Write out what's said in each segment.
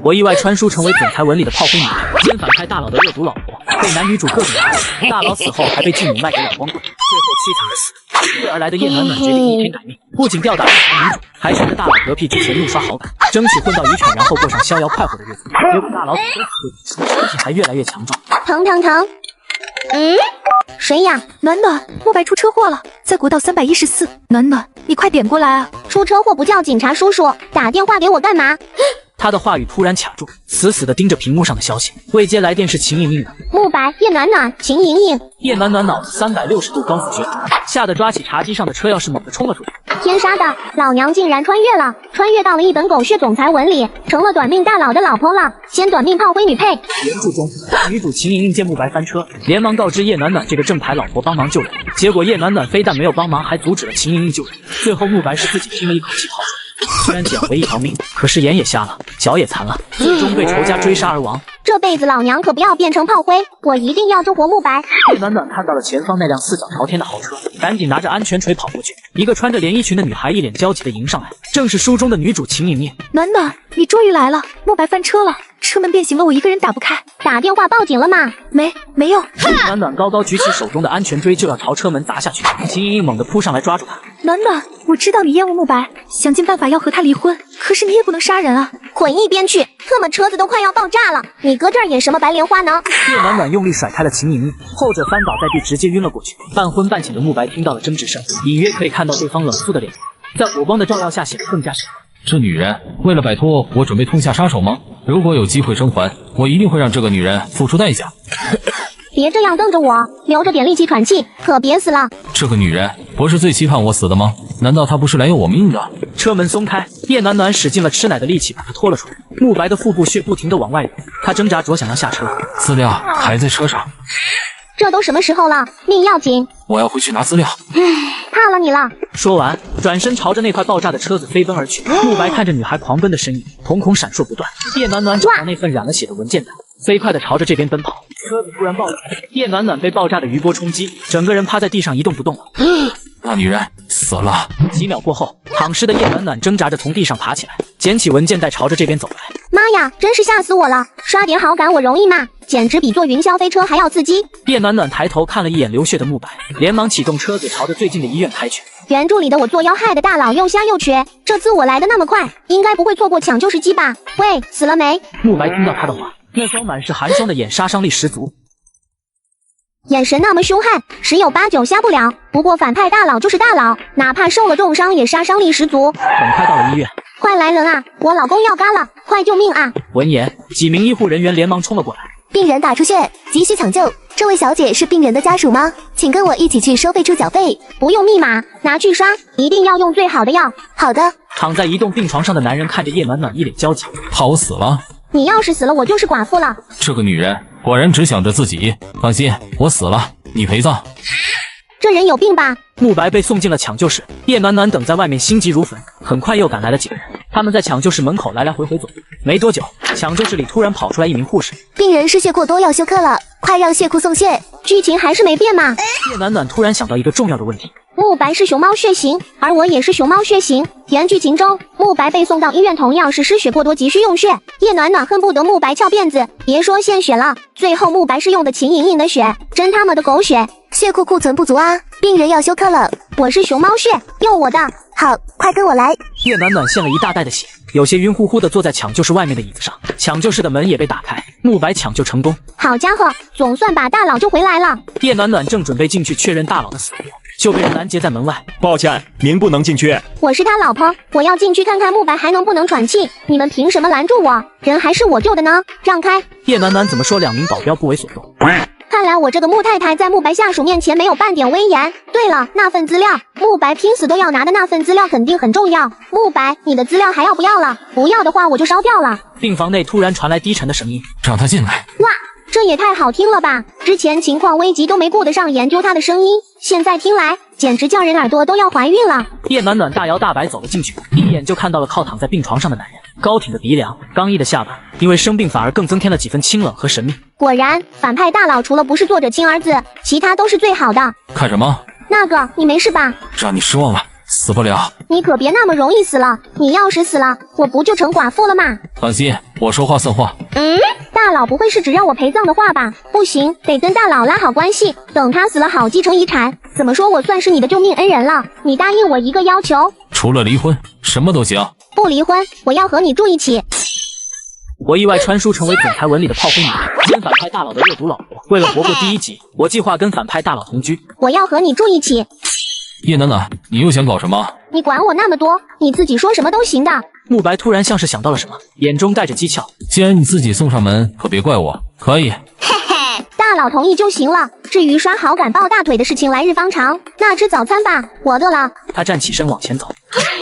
我意外穿书成为总裁文里的炮灰女人，兼反派大佬的恶毒老婆，被男女主各种打死。大佬死后还被继母卖给老光棍，最后凄惨的死。应对而来的叶暖暖决定逆天改命，不仅吊打女主，还趁着大佬嗝屁之前怒刷好感，争取混到遗产，然后过上逍遥快活的日子。结果大佬死后，身体还越来越强壮。疼！谁呀？暖暖，莫白出车祸了，在国道314。暖暖，你快点过来啊！出车祸不叫警察叔叔，打电话给我干嘛？他的话语突然卡住，死死地盯着屏幕上的消息。未接来电是秦莹莹的。慕白、叶暖暖、秦莹莹。叶暖暖脑子360度高速旋转，吓得抓起茶几上的车钥匙猛地冲了出去。天杀的，老娘竟然穿越了，穿越到了一本狗血总裁文里，成了短命大佬的老婆了。先短命炮灰女配。原著中，女主秦莹莹见慕白翻车，连忙告知叶暖暖这个正牌老婆帮忙救人。结果叶暖暖非但没有帮忙，还阻止了秦莹莹救人。最后慕白是自己拼了一口气逃出来。虽然捡回一条命，可是眼也瞎了，脚也残了，最终被仇家追杀而亡。这辈子老娘可不要变成炮灰，我一定要救活慕白。叶暖暖看到了前方那辆四脚朝天的豪车，赶紧拿着安全锤跑过去。一个穿着连衣裙的女孩一脸焦急地迎上来，正是书中的女主秦莹莹。暖暖，你终于来了，慕白翻车了，车门变形了，我一个人打不开。打电话报警了吗？没有。暖暖高高举起手中的安全锥就要朝车门砸下去，秦莹莹猛地扑上来抓住他。暖暖，我知道你厌恶慕白，想尽办法要和他离婚，可是你也不能杀人啊！滚一边去！特么车子都快要爆炸了，你搁这儿演什么白莲花呢？叶暖暖用力甩开了秦莹莹，后者翻倒在地，直接晕了过去。半昏半醒的慕白听到了争执声，隐约可以看到对方冷肃的脸，在火光的照耀下显得更加神秘。这女人为了摆脱我，准备痛下杀手吗？如果有机会生还，我一定会让这个女人付出代价。别这样瞪着我，留着点力气喘气，可别死了。这个女人不是最期盼我死的吗？难道她不是来要我命的？车门松开，叶暖暖使尽了吃奶的力气把她拖了出来。慕白的腹部血不停地往外流，他挣扎着想要下车，资料还在车上。这都什么时候了，命要紧。我要回去拿资料。怕了你了。说完，转身朝着那块爆炸的车子飞奔而去。慕白看着女孩狂奔的身影，瞳孔闪烁不断。叶暖暖找到那份染了血的文件袋，飞快地朝着这边奔跑。车子突然爆炸，叶暖暖被爆炸的余波冲击，整个人趴在地上一动不动了。那女人死了。几秒过后，躺尸的叶暖暖挣扎着从地上爬起来，捡起文件袋朝着这边走来。妈呀，真是吓死我了！刷点好感我容易吗？简直比坐云霄飞车还要刺激。叶暖暖抬头看了一眼流血的慕白，连忙启动车子朝着最近的医院开去。原著里的我作妖害的大佬又瞎又瘸，这次我来的那么快，应该不会错过抢救时机吧？喂，死了没？慕白听到他的话，那双满是寒霜的眼杀伤力十足，眼神那么凶悍，十有八九瞎不了。不过反派大佬就是大佬，哪怕受了重伤也杀伤力十足。很快到了医院，快来人啊！我老公要嘎了，快救命啊！闻言，几名医护人员连忙冲了过来。病人打出血，急需抢救。这位小姐是病人的家属吗？请跟我一起去收费处缴费。不用密码，拿去刷，一定要用最好的药。好的。躺在移动病床上的男人看着叶暖暖一脸焦急，怕我死了？你要是死了，我就是寡妇了。这个女人果然只想着自己。放心，我死了，你陪葬。这人有病吧？慕白被送进了抢救室，叶暖暖等在外面心急如焚。很快又赶来了几个人，他们在抢救室门口来来回回走。没多久，抢救室里突然跑出来一名护士。病人失血过多要休克了，快让血库送血。剧情还是没变嘛？叶暖暖突然想到一个重要的问题。慕白是熊猫血型，而我也是熊猫血型。原剧情中，慕白被送到医院同样是失血过多急需用血，叶暖暖恨不得慕白翘辫子，别说献血了，最后慕白是用的秦莹莹的血，真他妈的狗血！血库库存不足啊，病人要休克了。我是熊猫血，用我的。好，快跟我来。叶暖暖献了一大袋的血，有些晕乎乎的坐在抢救室外面的椅子上。抢救室的门也被打开，慕白抢救成功。好家伙，总算把大佬救回来了。叶暖暖正准备进去确认大佬的死活，就被人拦截在门外。抱歉，您不能进去。我是他老婆，我要进去看看慕白还能不能喘气。你们凭什么拦住我？人还是我救的呢？让开！叶暖暖怎么说2名保镖不为所动。看来我这个穆太太在慕白下属面前没有半点威严。对了，那份资料，慕白拼死都要拿的那份资料肯定很重要。慕白，你的资料还要不要了？不要的话我就烧掉了。病房内突然传来低沉的声音，让他进来。哇，这也太好听了吧！之前情况危急都没顾得上研究他的声音，现在听来简直叫人耳朵都要怀孕了。叶暖暖大摇大摆走了进去，一眼就看到了靠躺在病床上的男人，高挺的鼻梁，刚毅的下巴，因为生病反而更增添了几分清冷和神秘。果然，反派大佬除了不是作者亲儿子，其他都是最好的。看什么？那个，你没事吧？让你失望了。死不了。你可别那么容易死了，你要是死了，我不就成寡妇了吗？放心，我说话算话。大佬不会是只让我陪葬的话吧？不行，得跟大佬拉好关系，等他死了好继承遗产。怎么说我算是你的救命恩人了，你答应我一个要求。除了离婚，什么都行。不离婚，我要和你住一起。我意外传书成为总裁文里的炮灰女，兼反派大佬的恶毒老婆。为了活过第1集，我计划跟反派大佬同居。我要和你住一起。叶暖暖，你又想搞什么？你管我那么多，你自己说什么都行的。慕白突然像是想到了什么，眼中带着讥笑。既然你自己送上门，可别怪我。可以。大佬同意就行了。至于刷好感抱大腿的事情，来日方长。那吃早餐吧，我饿了。他站起身往前走，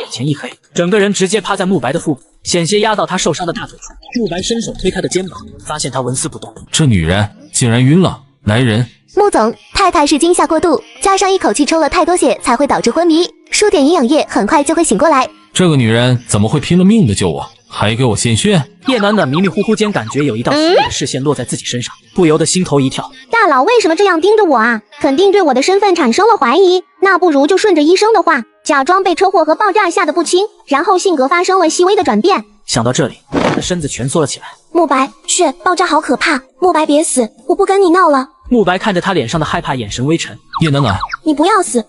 眼前一黑，整个人直接趴在慕白的腹部，险些压到他受伤的大腿处。慕白伸手推开的肩膀，发现他纹丝不动。这女人竟然晕了。来人！穆总，太太是惊吓过度，加上一口气抽了太多血才会导致昏迷，输点营养液很快就会醒过来。这个女人怎么会拼了命的救我，还给我献血？叶暖暖迷迷糊糊间感觉有一道奇异的视线落在自己身上，不由得心头一跳。大佬为什么这样盯着我啊？肯定对我的身份产生了怀疑。那不如就顺着医生的话，假装被车祸和爆炸吓得不轻，然后性格发生了细微的转变。想到这里，他的身子蜷缩了起来。慕白，血爆炸好可怕，慕白别死，我不跟你闹了。慕白看着他脸上的害怕，眼神微沉。叶暖暖，你不要死。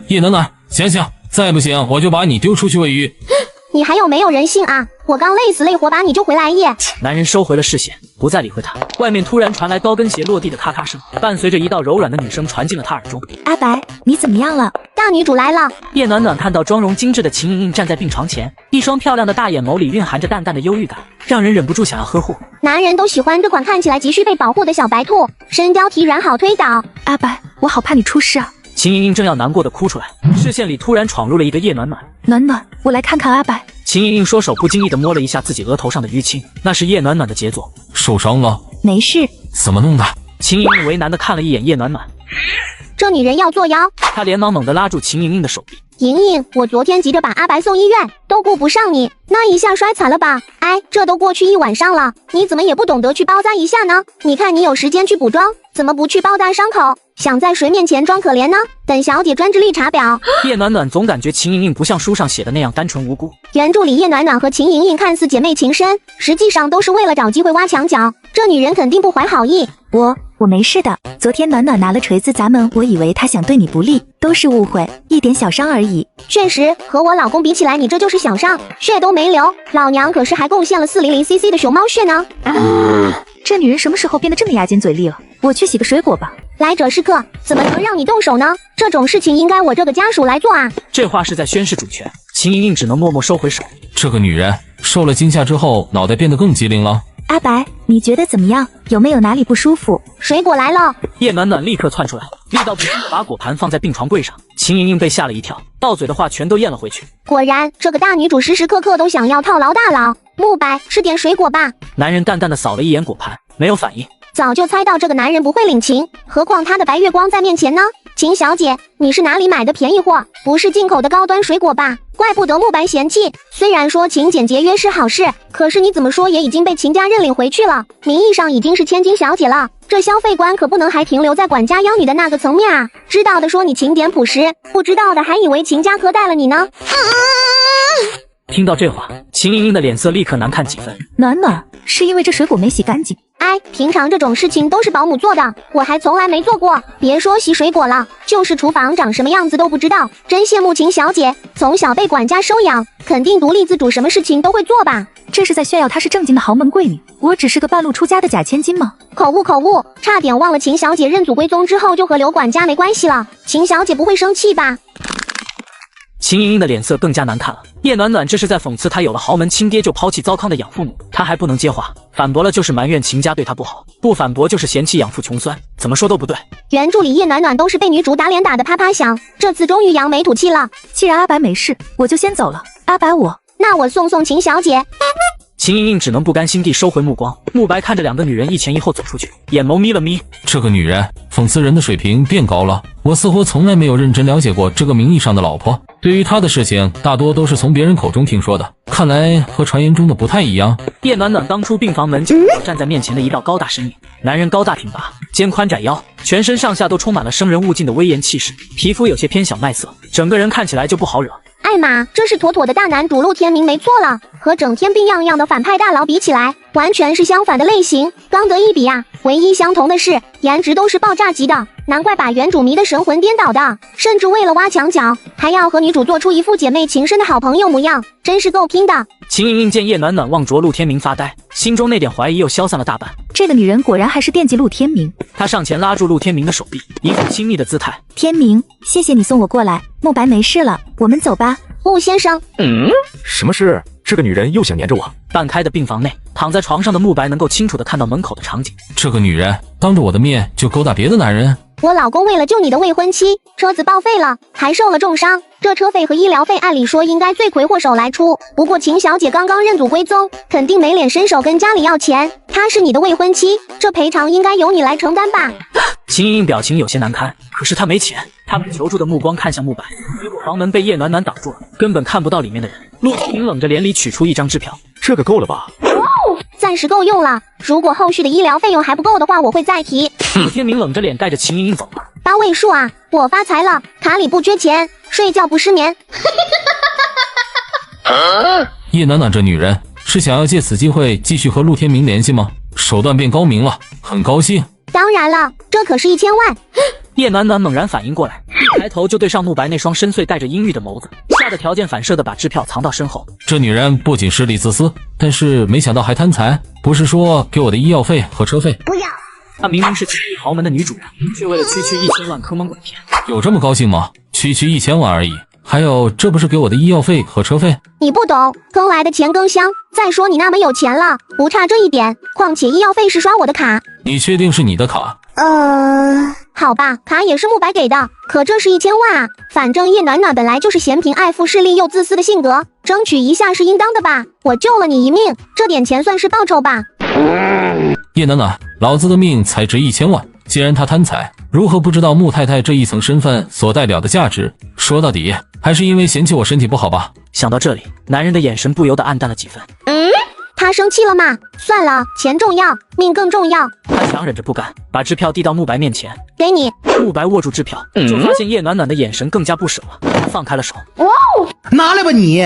叶暖暖，醒醒！再不行，我就把你丢出去喂鱼。你还有没有人性啊？我刚累死累活把你救回来耶！男人收回了视线，不再理会他。外面突然传来高跟鞋落地的咔咔声，伴随着一道柔软的女声传进了他耳中。阿白，你怎么样了？大女主来了。叶暖暖看到妆容精致的秦莹莹站在病床前，一双漂亮的大眼眸里蕴含着淡淡的忧郁感，让人忍不住想要呵护。男人都喜欢这款看起来急需被保护的小白兔，身高体软好推倒。阿白，我好怕你出事啊！秦莹莹正要难过的哭出来，视线里突然闯入了一个叶暖暖。暖暖，我来看看阿白。秦莹莹双手不经意地摸了一下自己额头上的淤青，那是叶暖暖的杰作。受伤了？没事。怎么弄的？秦莹莹为难地看了一眼叶暖暖，这女人要作妖。她连忙猛地拉住秦莹莹的手臂。莹莹，我昨天急着把阿白送医院，都顾不上你，那一下摔惨了吧？哎，这都过去1晚上了，你怎么也不懂得去包扎一下呢？你看你有时间去补妆，怎么不去包扎伤口？想在谁面前装可怜呢？等小姐专职绿茶婊。叶暖暖总感觉秦莹莹不像书上写的那样单纯无辜。原著里叶暖暖和秦莹莹看似姐妹情深，实际上都是为了找机会挖墙脚。这女人肯定不怀好意。我没事的。昨天暖暖拿了锤子砸门，我以为她想对你不利，都是误会，一点小伤而已。确实，和我老公比起来，你这就是小伤，血都没流。老娘可是还贡献了400cc 的熊猫血呢。这女人什么时候变得这么牙尖嘴利了？我去洗个水果吧。来者是客，怎么能让你动手呢？这种事情应该我这个家属来做啊。这话是在宣示主权，秦莹莹只能默默收回手。这个女人受了惊吓之后，脑袋变得更机灵了。阿白，你觉得怎么样？有没有哪里不舒服？水果来了。叶暖暖立刻窜出来，力道不轻地把果盘放在病床柜上。秦莹莹被吓了一跳，到嘴的话全都咽了回去。果然，这个大女主时时刻刻都想要套牢大佬。慕白，吃点水果吧。男人淡淡的扫了一眼果盘，没有反应。早就猜到这个男人不会领情，何况他的白月光在面前呢？秦小姐，你是哪里买的便宜货？不是进口的高端水果吧？怪不得慕白嫌弃。虽然说勤俭节约是好事，可是你怎么说也已经被秦家认领回去了，名义上已经是千金小姐了，这消费观可不能还停留在管家养女的那个层面啊！知道的说你勤俭朴实，不知道的还以为秦家苛待了你呢。听到这话，秦莹莹的脸色立刻难看几分。暖暖，是因为这水果没洗干净。哎，平常这种事情都是保姆做的，我还从来没做过。别说洗水果了，就是厨房长什么样子都不知道。真羡慕秦小姐，从小被管家收养，肯定独立自主，什么事情都会做吧？这是在炫耀她是正经的豪门贵女，我只是个半路出家的假千金吗？口误，差点忘了秦小姐认祖归宗之后就和刘管家没关系了。秦小姐不会生气吧？秦莹莹的脸色更加难看了。叶暖暖这是在讽刺她有了豪门亲爹就抛弃糟糠的养父母，她还不能接话，反驳了就是埋怨秦家对她不好，不反驳就是嫌弃养父穷酸，怎么说都不对。原著里叶暖暖都是被女主打脸打得啪啪响，这次终于扬眉吐气了。既然阿白没事，我就先走了。阿白那我送秦小姐。秦莹莹只能不甘心地收回目光。慕白看着两个女人一前一后走出去，眼眸眯了眯。这个女人讽刺人的水平变高了，我似乎从来没有认真了解过这个名义上的老婆。对于她的事情，大多都是从别人口中听说的，看来和传言中的不太一样。叶暖暖当出病房门就看到站在面前的一道高大身影，男人高大挺拔，肩宽窄腰，全身上下都充满了生人勿近的威严气势，皮肤有些偏小麦色，整个人看起来就不好惹。艾玛，这是妥妥的大男主陆天明没错了，和整天病怏怏的反派大佬比起来，完全是相反的类型，刚得一比啊！唯一相同的是，颜值都是爆炸级的，难怪把原主迷得神魂颠倒的，甚至为了挖墙脚，还要和女主做出一副姐妹情深的好朋友模样，真是够拼的。秦莹莹见叶暖暖望着陆天明发呆，心中那点怀疑又消散了大半。这个女人果然还是惦记陆天明。她上前拉住陆天明的手臂，一副亲密的姿态。天明，谢谢你送我过来，慕白没事了，我们走吧。陆先生，什么事？这个女人又想黏着我。半开的病房内，躺在床上的慕白能够清楚地看到门口的场景。这个女人当着我的面就勾搭别的男人。我老公为了救你的未婚妻，车子报废了，还受了重伤，这车费和医疗费按理说应该罪魁祸首来出，不过秦小姐刚刚认祖归宗，肯定没脸伸手跟家里要钱。她是你的未婚妻，这赔偿应该由你来承担吧。秦莹莹表情有些难堪，可是她没钱。她把求助的目光看向慕白，结果房门被叶暖暖挡住了，根本看不到里面的人。陆天明冷着脸里取出一张支票，这个够了吧？暂时够用了，如果后续的医疗费用还不够的话，我会再提。陆天明冷着脸带着秦莹莹走了。8位数啊，我发财了，卡里不缺钱，睡觉不失眠。叶暖暖这女人是想要借此机会继续和陆天明联系吗？手段变高明了，很高兴。当然了，这可是1000万。叶暖暖猛然反应过来，一抬头就对上慕白那双深邃带着阴郁的眸子，吓得条件反射的把支票藏到身后。这女人不仅势利自私，但是没想到还贪财。不是说给我的医药费和车费？不要。她明明是秦逸豪门的女主人，却为了区1000万坑蒙拐骗。有这么高兴吗？区1000万而已。还有，这不是给我的医药费和车费？你不懂，坑来的钱更香。再说你那么有钱了，不差这一点。况且医药费是刷我的卡。你确定是你的卡？好吧，卡也是慕白给的，可这是1000万啊。反正叶暖暖本来就是嫌贫爱富、势利又自私的性格，争取一下是应当的吧。我救了你一命，这点钱算是报酬吧。叶暖暖，老子的命才值1000万。既然他贪财，如何不知道穆太太这一层身份所代表的价值？说到底，还是因为嫌弃我身体不好吧？想到这里，男人的眼神不由得暗淡了几分。他生气了吗？算了，钱重要，命更重要。他强忍着不甘，把支票递到慕白面前，给你。慕白握住支票，就发现叶暖暖的眼神更加不舍了，他放开了手。拿来吧你！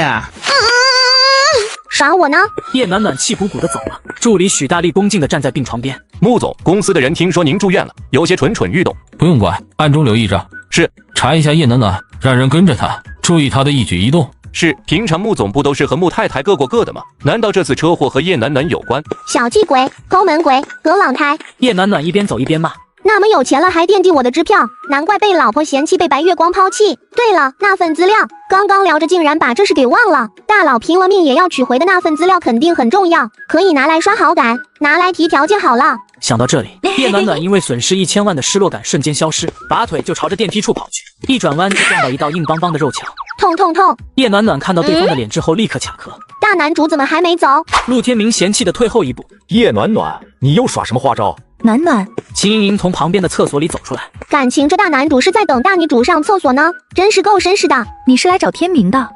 耍我呢？叶暖暖气鼓鼓的走了。助理许大力恭敬的站在病床边。穆总，公司的人听说您住院了，有些蠢蠢欲动。不用管，暗中留意着。是，查一下叶暖暖，让人跟着他，注意他的一举一动。是，平常穆总不都是和穆太太各过各的吗？难道这次车祸和叶暖暖有关？小气鬼，抠门鬼，葛朗胎。叶暖暖一边走一边骂。那么有钱了还惦记我的支票，难怪被老婆嫌弃，被白月光抛弃。对了，那份资料，刚刚聊着竟然把这事给忘了。大佬拼了命也要取回的那份资料肯定很重要，可以拿来刷好感，拿来提条件好了。想到这里，叶暖暖因为损失1000万的失落感瞬间消失，拔腿就朝着电梯处跑去，一转弯就撞到一道硬邦邦的肉墙。痛痛痛！叶暖暖看到对方的脸之后立刻卡壳。大男主怎么还没走？陆天明嫌弃的退后一步。叶暖暖，你又耍什么花招？暖暖，秦莹莹从旁边的厕所里走出来。感情这大男主是在等大女主上厕所呢，真是够绅士的。你是来找天明的？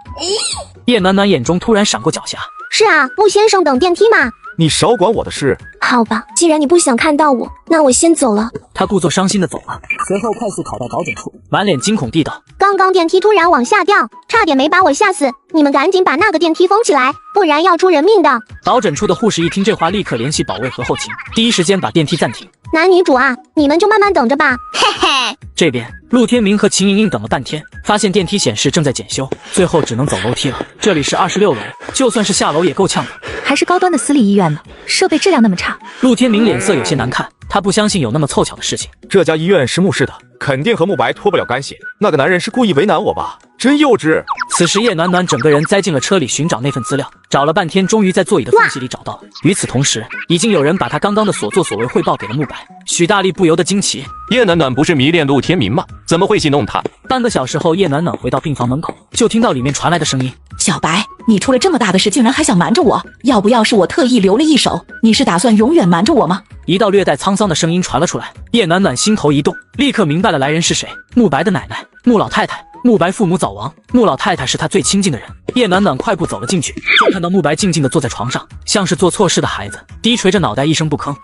叶暖暖眼中突然闪过狡黠。是啊，陆先生等电梯嘛。你少管我的事。好吧，既然你不想看到我，那我先走了。他故作伤心的走了，随后快速跑到导诊处，满脸惊恐地道：刚刚电梯突然往下掉，差点没把我吓死，你们赶紧把那个电梯封起来，不然要出人命的。导诊处的护士一听这话，立刻联系保卫和后勤，第一时间把电梯暂停。男女主啊，你们就慢慢等着吧。嘿嘿。这边陆天明和秦莹莹等了半天，发现电梯显示正在检修，最后只能走楼梯了。这里是26楼，就算是下楼也够呛的。还是高端的私立医院呢，设备质量那么差。陆天明脸色有些难看，他不相信有那么凑巧的事情。这家医院是穆氏的，肯定和穆白脱不了干系。那个男人是故意为难我吧？真幼稚。此时叶暖暖整个人栽进了车里寻找那份资料，找了半天，终于在座椅的缝隙里找到了。与此同时，已经有人把他刚刚的所作所为汇报给了慕白。许大力不由得惊奇，叶暖暖不是迷恋陆天明吗？怎么会戏弄他？半个小时后，叶暖暖回到病房门口，就听到里面传来的声音：小白，你出了这么大的事，竟然还想瞒着我？要不要是我特意留了一手，你是打算永远瞒着我吗？一道略带沧桑的声音传了出来，叶暖暖心头一动，立刻明白了来人是谁。慕白的奶奶，穆老太太。慕白父母早亡，穆老太太是他最亲近的人。叶暖暖快步走了进去，就看到慕白静静地坐在床上，像是做错事的孩子，低垂着脑袋一声不吭。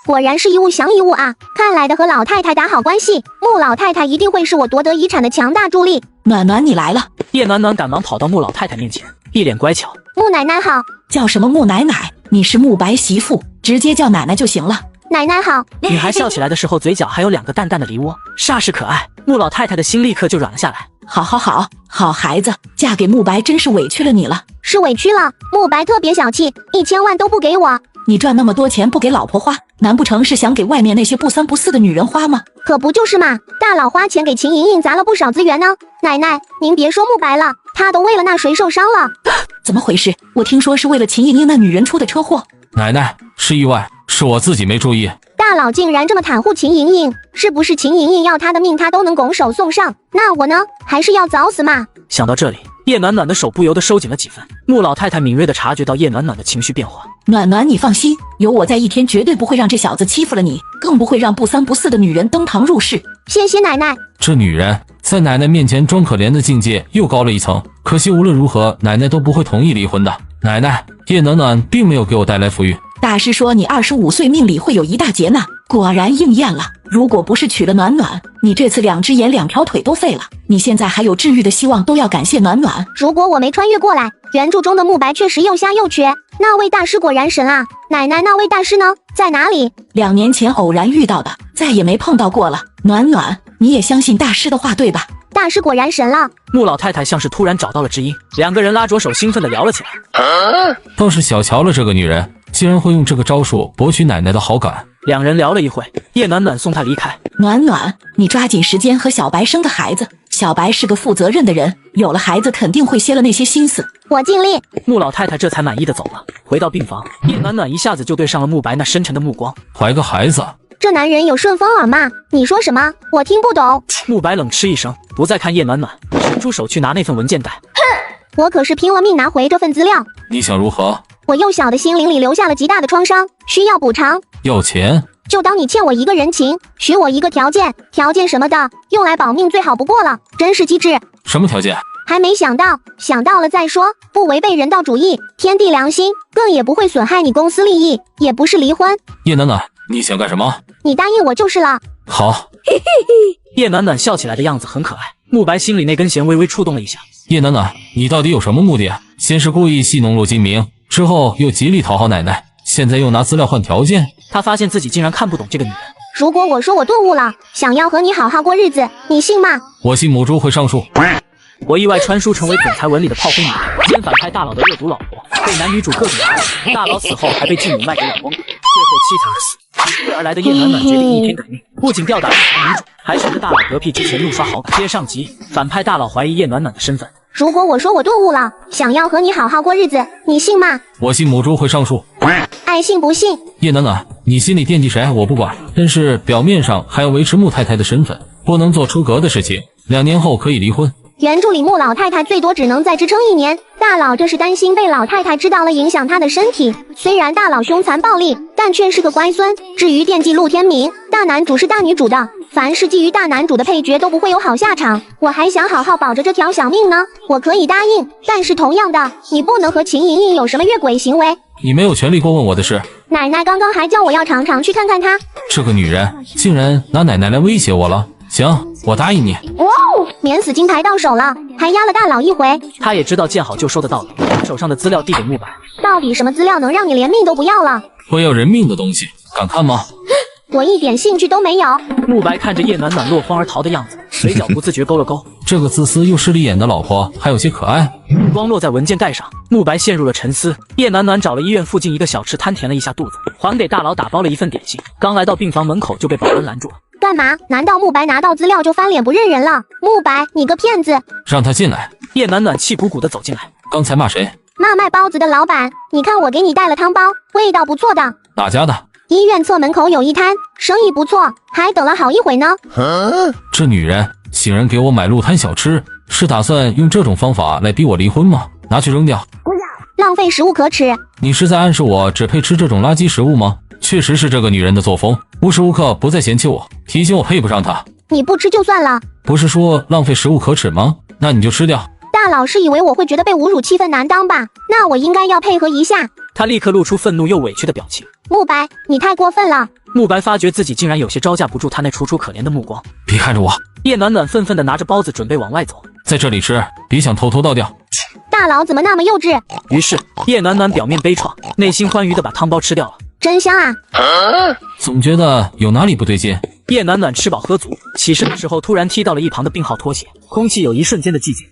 果然是一物降一物啊！看来的和老太太打好关系，穆老太太一定会是我夺得遗产的强大助力。暖暖，你来了。叶暖暖赶忙跑到穆老太太面前，一脸乖巧。穆奶奶好。叫什么穆奶奶？你是穆白媳妇，直接叫奶奶就行了。奶奶好。女孩笑起来的时候，嘴角还有2个淡淡的梨窝，煞是可爱。穆老太太的心立刻就软了下来。好孩子，嫁给穆白真是委屈了你了。是委屈了，穆白特别小气，1000万都不给我。你赚那么多钱不给老婆花，难不成是想给外面那些不三不四的女人花吗？可不就是嘛，大佬花钱给秦莹莹砸了不少资源呢。奶奶，您别说穆白了，他都为了那谁受伤了。怎么回事？我听说是为了秦莹莹那女人出的车祸。奶奶，是意外，是我自己没注意。大佬竟然这么袒护秦莹莹，是不是秦莹莹要他的命他都能拱手送上？那我呢，还是要早死嘛。想到这里，叶暖暖的手不由得收紧了几分。穆老太太敏锐地察觉到叶暖暖的情绪变化。暖暖，你放心，有我在，一天绝对不会让这小子欺负了你，更不会让不三不四的女人登堂入室。谢谢奶奶。这女人在奶奶面前装可怜的境界又高了一层，可惜无论如何，奶奶都不会同意离婚的。奶奶，叶暖暖并没有给我带来福运。大师说你25岁命里会有一大劫呢，果然应验了。如果不是娶了暖暖，你这次2只眼2条腿都废了。你现在还有治愈的希望，都要感谢暖暖。如果我没穿越过来，原著中的穆白确实又瞎又瘸。那位大师果然神啊！奶奶，那位大师呢？在哪里？2年前偶然遇到的，再也没碰到过了。暖暖，你也相信大师的话对吧？大师果然神了。穆老太太像是突然找到了知音，2个人拉着手兴奋地聊了起来。倒是小瞧了这个女人，竟然会用这个招数博取奶奶的好感。2人聊了一会，叶暖暖送她离开。暖暖，你抓紧时间和小白生个孩子。小白是个负责任的人，有了孩子肯定会歇了那些心思。我尽力。穆老太太这才满意的走了。回到病房，叶暖暖一下子就对上了穆白那深沉的目光。怀个孩子？这男人有顺风耳吗？你说什么？我听不懂。穆白冷嗤一声，不再看叶暖暖，伸出手去拿那份文件袋。哼，我可是拼了命拿回这份资料。你想如何？我幼小的心灵里留下了极大的创伤，需要补偿。要钱？就当你欠我一个人情，许我一个条件，条件什么的，用来保命最好不过了，真是机智。什么条件？还没想到，想到了再说，不违背人道主义、天地良心，更也不会损害你公司利益，也不是离婚。叶暖暖，你想干什么？你答应我就是了。好。叶暖暖笑起来的样子很可爱，穆白心里那根弦微微触动了一下。叶暖暖，你到底有什么目的？先是故意戏弄陆金明，之后又极力讨好奶奶，现在又拿资料换条件。他发现自己竟然看不懂这个女人。如果我说我顿悟了，想要和你好好过日子，你信吗？我信母猪会上树。我意外传书成为总裁文里的炮灰女人，奸反派大佬的恶毒老婆，被男女主各种压制，大佬死后还被继母卖给老光棍，最后凄惨而死。随而来的叶暖暖决定一天改命，不仅吊打女主，还趁着大佬嗝屁之前怒刷好感。接上集，反派大佬怀疑叶暖暖的身份。如果我说我顿悟了，想要和你好好过日子，你信吗？我信母猪会上树。爱信不信。叶暖暖，你心里惦记谁我不管，但是表面上还要维持穆太太的身份，不能做出格的事情。2年后可以离婚。原著里穆老太太最多只能再支撑1年，大佬这是担心被老太太知道了影响她的身体。虽然大佬凶残暴力，但却是个乖孙。至于惦记陆天明，大男主是大女主的，凡是觊觎大男主的配角都不会有好下场。我还想好好保着这条小命呢，我可以答应，但是同样的，你不能和秦莹莹有什么越轨行为。你没有权利过问我的事。奶奶刚刚还叫我要常常去看看她。这个女人竟然拿奶奶来威胁我了。行，我答应你。哇哦，免死金牌到手了，还压了大佬一回。他也知道见好就收的道理，把手上的资料递给穆白。到底什么资料能让你连命都不要了？会要人命的东西，敢看吗？我一点兴趣都没有。穆白看着叶暖暖落荒而逃的样子，嘴角不自觉勾了勾。这个自私又势利眼的老婆还有些可爱。目光落在文件盖上，穆白陷入了沉思。叶暖暖找了医院附近一个小吃摊填了一下肚子，还给大佬打包了一份点心。刚来到病房门口就被保安拦住了。干嘛？难道穆白拿到资料就翻脸不认人了？穆白，你个骗子！让他进来。叶暖暖气鼓鼓地走进来。刚才骂谁？骂卖包子的老板。你看我给你带了汤包，味道不错的。哪家的？医院侧门口有一摊，生意不错，还等了好一会呢。这女人竟然给我买路摊小吃，是打算用这种方法来逼我离婚吗？拿去扔掉。浪费食物可耻。你是在暗示我只配吃这种垃圾食物吗？确实是这个女人的作风，无时无刻不在嫌弃我，提醒我配不上她。你不吃就算了，不是说浪费食物可耻吗？那你就吃掉。大佬是以为我会觉得被侮辱气氛难当吧？那我应该要配合一下。他立刻露出愤怒又委屈的表情。穆白，你太过分了。慕白发觉自己竟然有些招架不住他那楚楚可怜的目光。别看着我！叶暖暖愤愤地拿着包子准备往外走，在这里吃，别想偷偷倒掉。大佬怎么那么幼稚？于是叶暖暖表面悲怆，内心欢愉地把汤包吃掉了。真香啊！总觉得有哪里不对劲。叶暖暖吃饱喝足，起身的时候突然踢到了一旁的病号拖鞋，空气有一瞬间的寂静。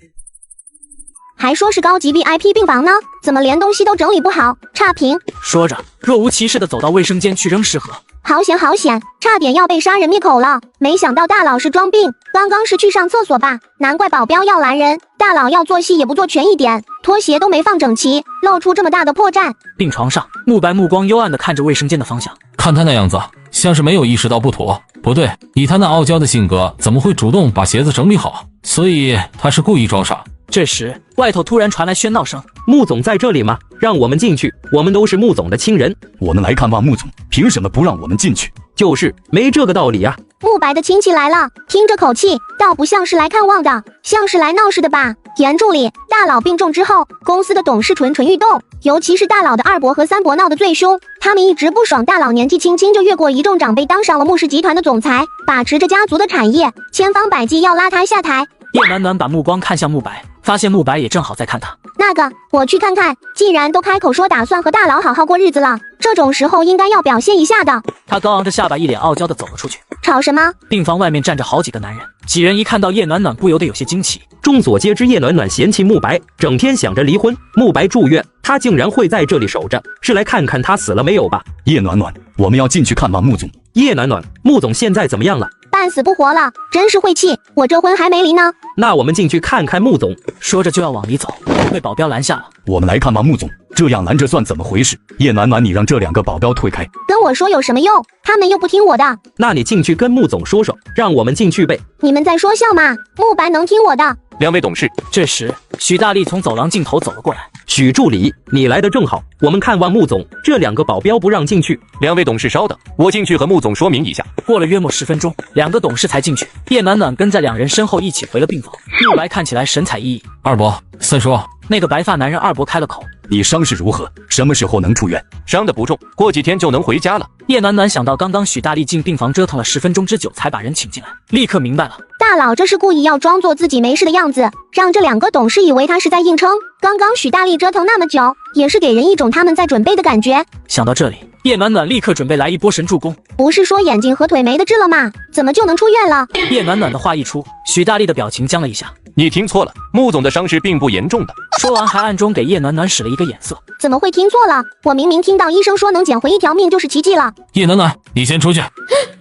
还说是高级 VIP 病房呢，怎么连东西都整理不好？差评！说着，若无其事地走到卫生间去扔食盒。好险好险，差点要被杀人灭口了！没想到大佬是装病，刚刚是去上厕所吧？难怪保镖要拦人，大佬要做戏也不做全一点，拖鞋都没放整齐，露出这么大的破绽。病床上，慕白目光幽暗地看着卫生间的方向，看他那样子，像是没有意识到不妥。不对，以他那傲娇的性格，怎么会主动把鞋子整理好？所以他是故意装傻。这时，外头突然传来喧闹声。穆总在这里吗？让我们进去，我们都是穆总的亲人。我们来看望穆总，凭什么不让我们进去？就是没这个道理啊！慕白的亲戚来了，听这口气，倒不像是来看望的，像是来闹事的吧？严助理，大佬病重之后，公司的董事蠢蠢欲动，尤其是大佬的二伯和三伯闹得最凶，他们一直不爽大佬年纪轻轻就越过一众长辈当上了穆氏集团的总裁，把持着家族的产业，千方百计要拉他下台。叶暖暖把目光看向慕白，发现慕白也正好在看他。那个，我去看看。既然都开口说打算和大佬好好过日子了，这种时候应该要表现一下的。他高昂着下巴，一脸傲娇地走了出去。吵什么？病房外面站着好几个男人，几人一看到叶暖暖，不由得有些惊奇。众所皆知，叶暖暖嫌弃慕白，整天想着离婚。慕白住院，他竟然会在这里守着，是来看看他死了没有吧？叶暖暖，我们要进去看望穆总。叶暖暖，穆总现在怎么样了？半死不活了，真是晦气！我这婚还没离呢。那我们进去看看穆总。说着就要往里走，被保镖拦下了。我们来看望穆总，这样拦着算怎么回事？叶暖暖，你让这两个保镖退开。跟我说有什么用？他们又不听我的。那你进去跟穆总说说，让我们进去呗。你们在说笑吗？慕白能听我的。两位董事，这时许大力从走廊尽头走了过来。许助理，你来的正好，我们看望穆总，这两个保镖不让进去。两位董事稍等，我进去和穆总说明一下。过了约莫10分钟，两个董事才进去。叶暖暖跟在两人身后一起回了病房。慕白看起来神采奕奕。二伯，三叔，那个白发男人二伯开了口：你伤势如何？什么时候能出院？伤得不重，过几天就能回家了。叶暖暖想到刚刚许大力进病房折腾了10分钟之久才把人请进来，立刻明白了。大佬这是故意要装作自己没事的样子，让这两个董事以为他是在硬撑。刚刚许大力折腾那么久，也是给人一种他们在准备的感觉。想到这里，叶暖暖立刻准备来一波神助攻。不是说眼睛和腿没得治了吗？怎么就能出院了？叶暖暖的话一出，许大力的表情僵了一下。你听错了，穆总的伤势并不严重的。说完还暗中给叶暖暖使了一个眼色。怎么会听错了？我明明听到医生说能捡回一条命就是奇迹了。叶暖暖，你先出去。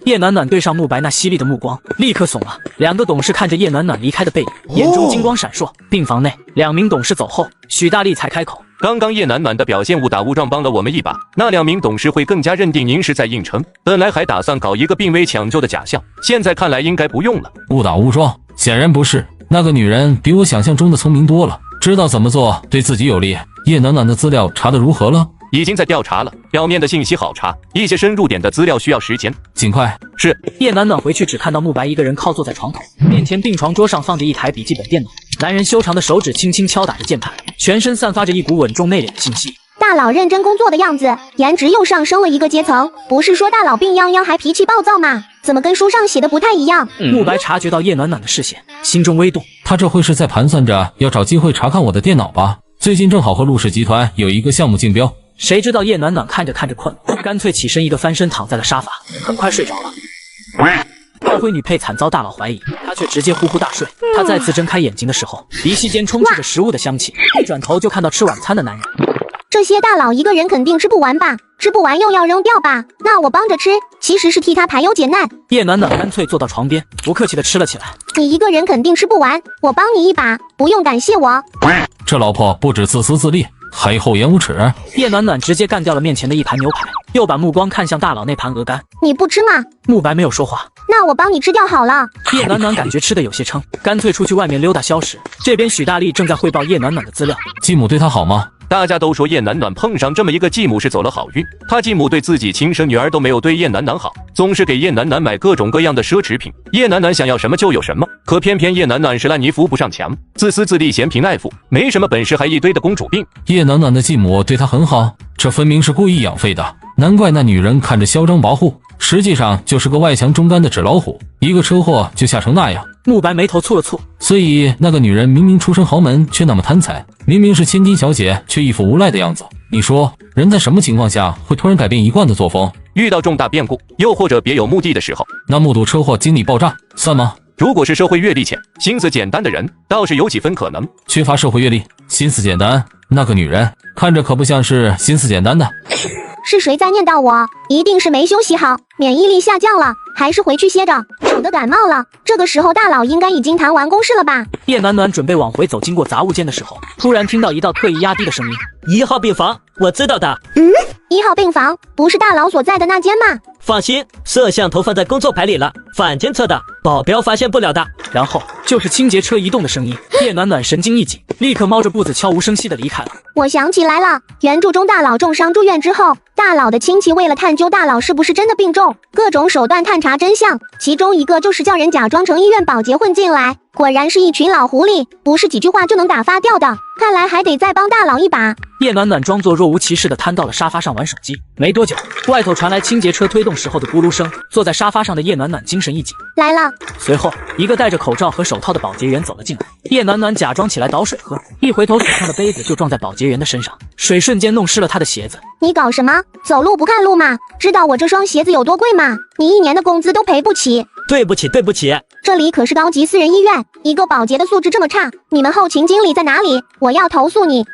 叶暖暖对上慕白那犀利的目光，立刻怂了。两个董事看着叶暖暖离开的背影，眼中金光闪烁。病房内，两名董事走后，许大力才开口：刚刚叶暖暖的表现误打误撞帮了我们一把，那两名董事会更加认定您是在硬撑。本来还打算搞一个病危抢救的假象，现在看来应该不用了。误打误撞？显然不是。那个女人比我想象中的聪明多了，知道怎么做对自己有利。叶暖暖的资料查得如何了？已经在调查了，表面的信息好查，一些深入点的资料需要时间，尽快。是。叶暖暖回去只看到慕白一个人靠坐在床头，面前病床桌上放着一台笔记本电脑，男人修长的手指轻轻敲打着键盘，全身散发着一股稳重内敛的气息。大佬认真工作的样子，颜值又上升了一个阶层。不是说大佬病殃殃还脾气暴躁吗？怎么跟书上写的不太一样？慕白察觉到叶暖暖的视线，心中微动。他这会是在盘算着要找机会查看我的电脑吧？最近正好和陆氏集团有一个项目竞标。谁知道叶暖暖看着看着困了，干脆起身一个翻身躺在了沙发，很快睡着了。炮灰女配惨遭大佬怀疑，她却直接呼呼大睡。她再次睁开眼睛的时候，鼻息间充斥着食物的香气，一转头就看到吃晚餐的男人。这些大佬一个人肯定吃不完吧？吃不完又要扔掉吧？那我帮着吃，其实是替他排忧解难。叶暖暖干脆坐到床边，不客气地吃了起来。你一个人肯定吃不完，我帮你一把，不用感谢我。这老婆不止自私自利，还厚颜无耻。叶暖暖直接干掉了面前的一盘牛排，又把目光看向大佬那盘鹅肝。你不吃吗？慕白没有说话。那我帮你吃掉好了。叶暖暖感觉吃的有些撑，干脆出去外面溜达消食。这边许大力正在汇报叶暖暖的资料。继母对她好吗？大家都说叶暖暖碰上这么一个继母是走了好运，她继母对自己亲生女儿都没有对叶暖暖好，总是给叶暖暖买各种各样的奢侈品，叶暖暖想要什么就有什么，可偏偏叶暖暖是烂泥扶不上墙，自私自利，嫌贫爱富，没什么本事，还一堆的公主病。叶暖暖的继母对她很好，这分明是故意养废的。难怪那女人看着嚣张跋扈，实际上就是个外强中干的纸老虎，一个车祸就吓成那样。慕白眉头蹙了蹙，所以那个女人明明出身豪门，却那么贪财，明明是千金小姐，却一副无赖的样子。你说人在什么情况下会突然改变一贯的作风？遇到重大变故，又或者别有目的的时候。那目睹车祸经历爆炸算吗？如果是社会阅历浅、心思简单的人，倒是有几分可能。缺乏社会阅历，心思简单，那个女人看着可不像是心思简单的。是谁在念叨我？一定是没休息好，免疫力下降了，还是回去歇着，省得感冒了。这个时候大佬应该已经谈完公事了吧？叶暖暖准备往回走，经过杂物间的时候，突然听到一道特意压低的声音：1号病房，我知道的。1号病房不是大佬所在的那间吗？放心，摄像头放在工作排里了，反监测的，保镖发现不了的。然后就是清洁车移动的声音，叶暖暖神经一紧，立刻猫着步子悄无声息地离开了。我想起来了，原著中大佬重伤住院之后，大佬的亲戚为了探究大佬是不是真的病重，各种手段探查真相，其中一个就是叫人假装成医院保洁混进来，果然是一群老狐狸，不是几句话就能打发掉的，看来还得再帮大佬一把。叶暖暖装作若无其事地瘫到了沙发上玩手机，没多久，外头传来清洁车推动时候的咕噜声，坐在沙发上的叶暖暖精神一紧，来了。随后，一个戴着口罩和手套的保洁员走了进来，叶暖暖假装起来倒水喝，一回头手上的杯子就撞在保洁员的身上，水瞬间弄湿了他的鞋子。你搞什么？走路不看路吗？知道我这双鞋子有多贵吗？你1年的工资都赔不起。对不起，对不起。这里可是高级私人医院，一个保洁的素质这么差，你们后勤经理在哪里？我要投诉你。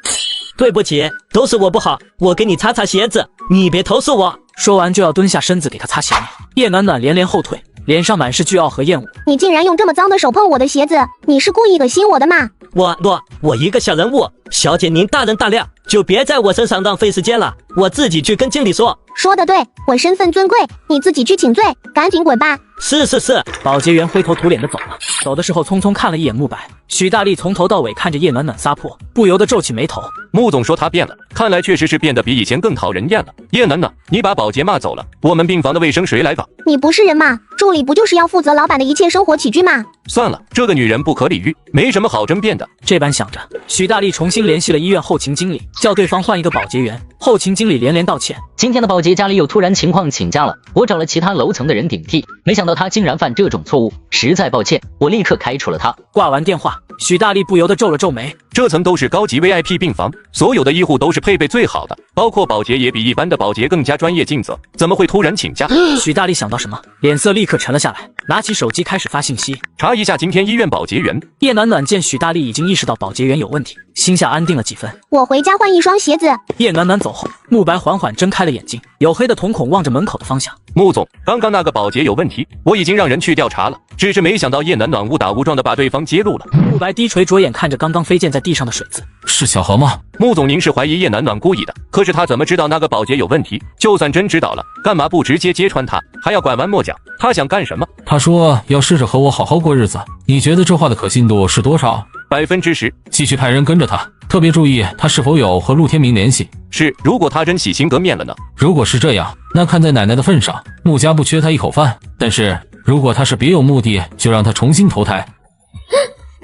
对不起，都是我不好，我给你擦擦鞋子，你别投诉我。说完就要蹲下身子给他擦鞋面，叶暖暖连连后退，脸上满是倨傲和厌恶。你竟然用这么脏的手碰我的鞋子，你是故意恶心我的吗？我一个小人物，小姐您大人大量，就别在我身上浪费时间了，我自己去跟经理说。说得对，我身份尊贵，你自己去请罪，赶紧滚吧。是。保洁员灰头土脸的走了，走的时候匆匆看了一眼慕白。许大力从头到尾看着叶暖暖撒泼，不由得皱起眉头。穆总说他变了，看来确实是变得比以前更讨人厌了。叶暖暖，你把保洁骂走了，我们病房的卫生谁来搞？你不是人吗？助理不就是要负责老板的一切生活起居吗？算了，这个女人不可理喻，没什么好争辩的。这般想着，许大力重新联系了医院后勤经理，叫对方换一个保洁员。后勤经理连连道歉，今天的保洁家里有突然情况请假了，我找了其他楼层的人顶替，没想到他竟然犯这种错误，实在抱歉，我立刻开除了他。挂完电话，许大力不由得皱了皱眉。这层都是高级 VIP 病房，所有的医护都是配备最好的，包括保洁也比一般的保洁更加专业尽责，怎么会突然请假？许大力想到什么，脸色立刻沉了下来，拿起手机开始发信息，查一下今天医院保洁员。叶暖暖见许大力已经意识到保洁员有问题，心下安定了几分。我回家换一双鞋子。叶暖暖走后，慕白缓缓睁开了眼睛，黝黑的瞳孔望着门口的方向。穆总，刚刚那个保洁有问题，我已经让人去调查了，只是没想到叶暖暖误打误撞的把对方揭露了。慕白低垂着眼看着刚刚飞溅在地上的水渍，是小何吗？穆总，您是怀疑叶暖暖故意的，可是他怎么知道那个保洁有问题？就算真知道了，干嘛不直接揭穿他，还要拐弯抹角？他想干什么？他说要试着和我好好过日子，你觉得这话的可信度是多少？10%。继续派人跟着他，特别注意他是否有和陆天明联系。是，如果他真洗心革面了呢？如果是这样，那看在奶奶的份上，穆家不缺他一口饭。但是如果他是别有目的，就让他重新投胎。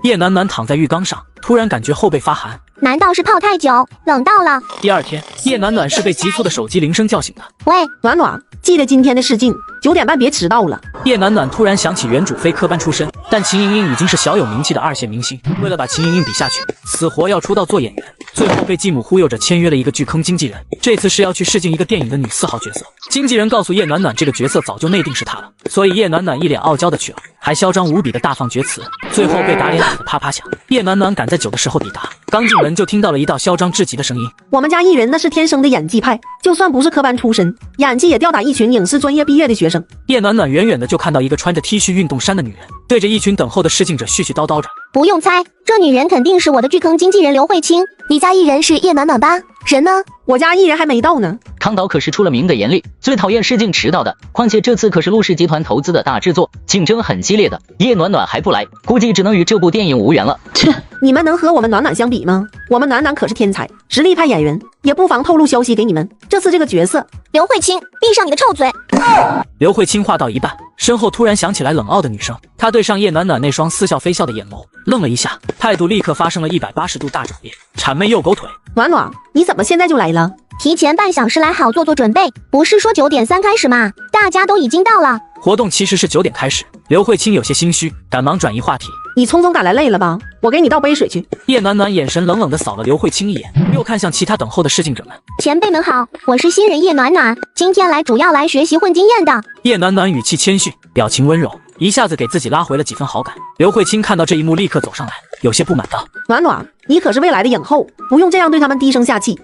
叶暖暖躺在浴缸上，突然感觉后背发寒，难道是泡太久，冷到了？第二天，叶暖暖是被急促的手机铃声叫醒的。喂，暖暖，记得今天的试镜，9点半别迟到了。叶暖暖突然想起原主非科班出身，但秦莹莹已经是小有名气的2线明星，为了把秦莹莹比下去，死活要出道做演员，最后被继母忽悠着签约了一个巨坑经纪人，这次是要去试镜一个电影的女4号角色。经纪人告诉叶暖暖，这个角色早就内定是她了，所以叶暖暖一脸傲娇的去了，还嚣张无比的大放厥词，最后被打脸打得啪啪响。叶暖暖赶在9的时候抵达，刚进门就听到了一道嚣张至极的声音：我们家艺人那是天生的演技派，就算不是科班出身，演技也吊打一群影视专业毕业的学生。叶暖暖远远的就看到一个穿着 T 恤运动衫的女人，对着一群等候的试镜者絮絮叨叨着。不用猜，这女人肯定是我的巨坑经纪人刘慧清。你家艺人是叶暖暖吧？人呢？我家艺人还没到呢。康导可是出了名的严厉，最讨厌试镜迟到的，况且这次可是陆氏集团投资的大制作，竞争很激烈的，叶暖暖还不来，估计只能与这部电影无缘了。切，你们能和我们暖暖相比吗？我们暖暖可是天才，实力派演员，也不妨透露消息给你们，这次这个角色，刘慧清，闭上你的臭嘴！刘慧清话到一半，身后突然响起来冷傲的女声，她对上叶暖暖那双似笑非笑的眼眸，愣了一下，态度立刻发生了180度大转变，谄媚又狗腿。暖暖，你怎么现在就来了？提前半小时来好做准备，不是说9点3开始吗？大家都已经到了。活动其实是9点开始。刘慧清有些心虚，赶忙转移话题。你匆匆赶来累了吧？我给你倒杯水去。叶暖暖眼神冷冷地扫了刘慧清一眼，又看向其他等候的试镜者们。前辈们好，我是新人叶暖暖，今天主要来学习混经验的。叶暖暖语气谦逊，表情温柔，一下子给自己拉回了几分好感。刘慧清看到这一幕，立刻走上来，有些不满道：暖暖，你可是未来的影后，不用这样对他们低声下气。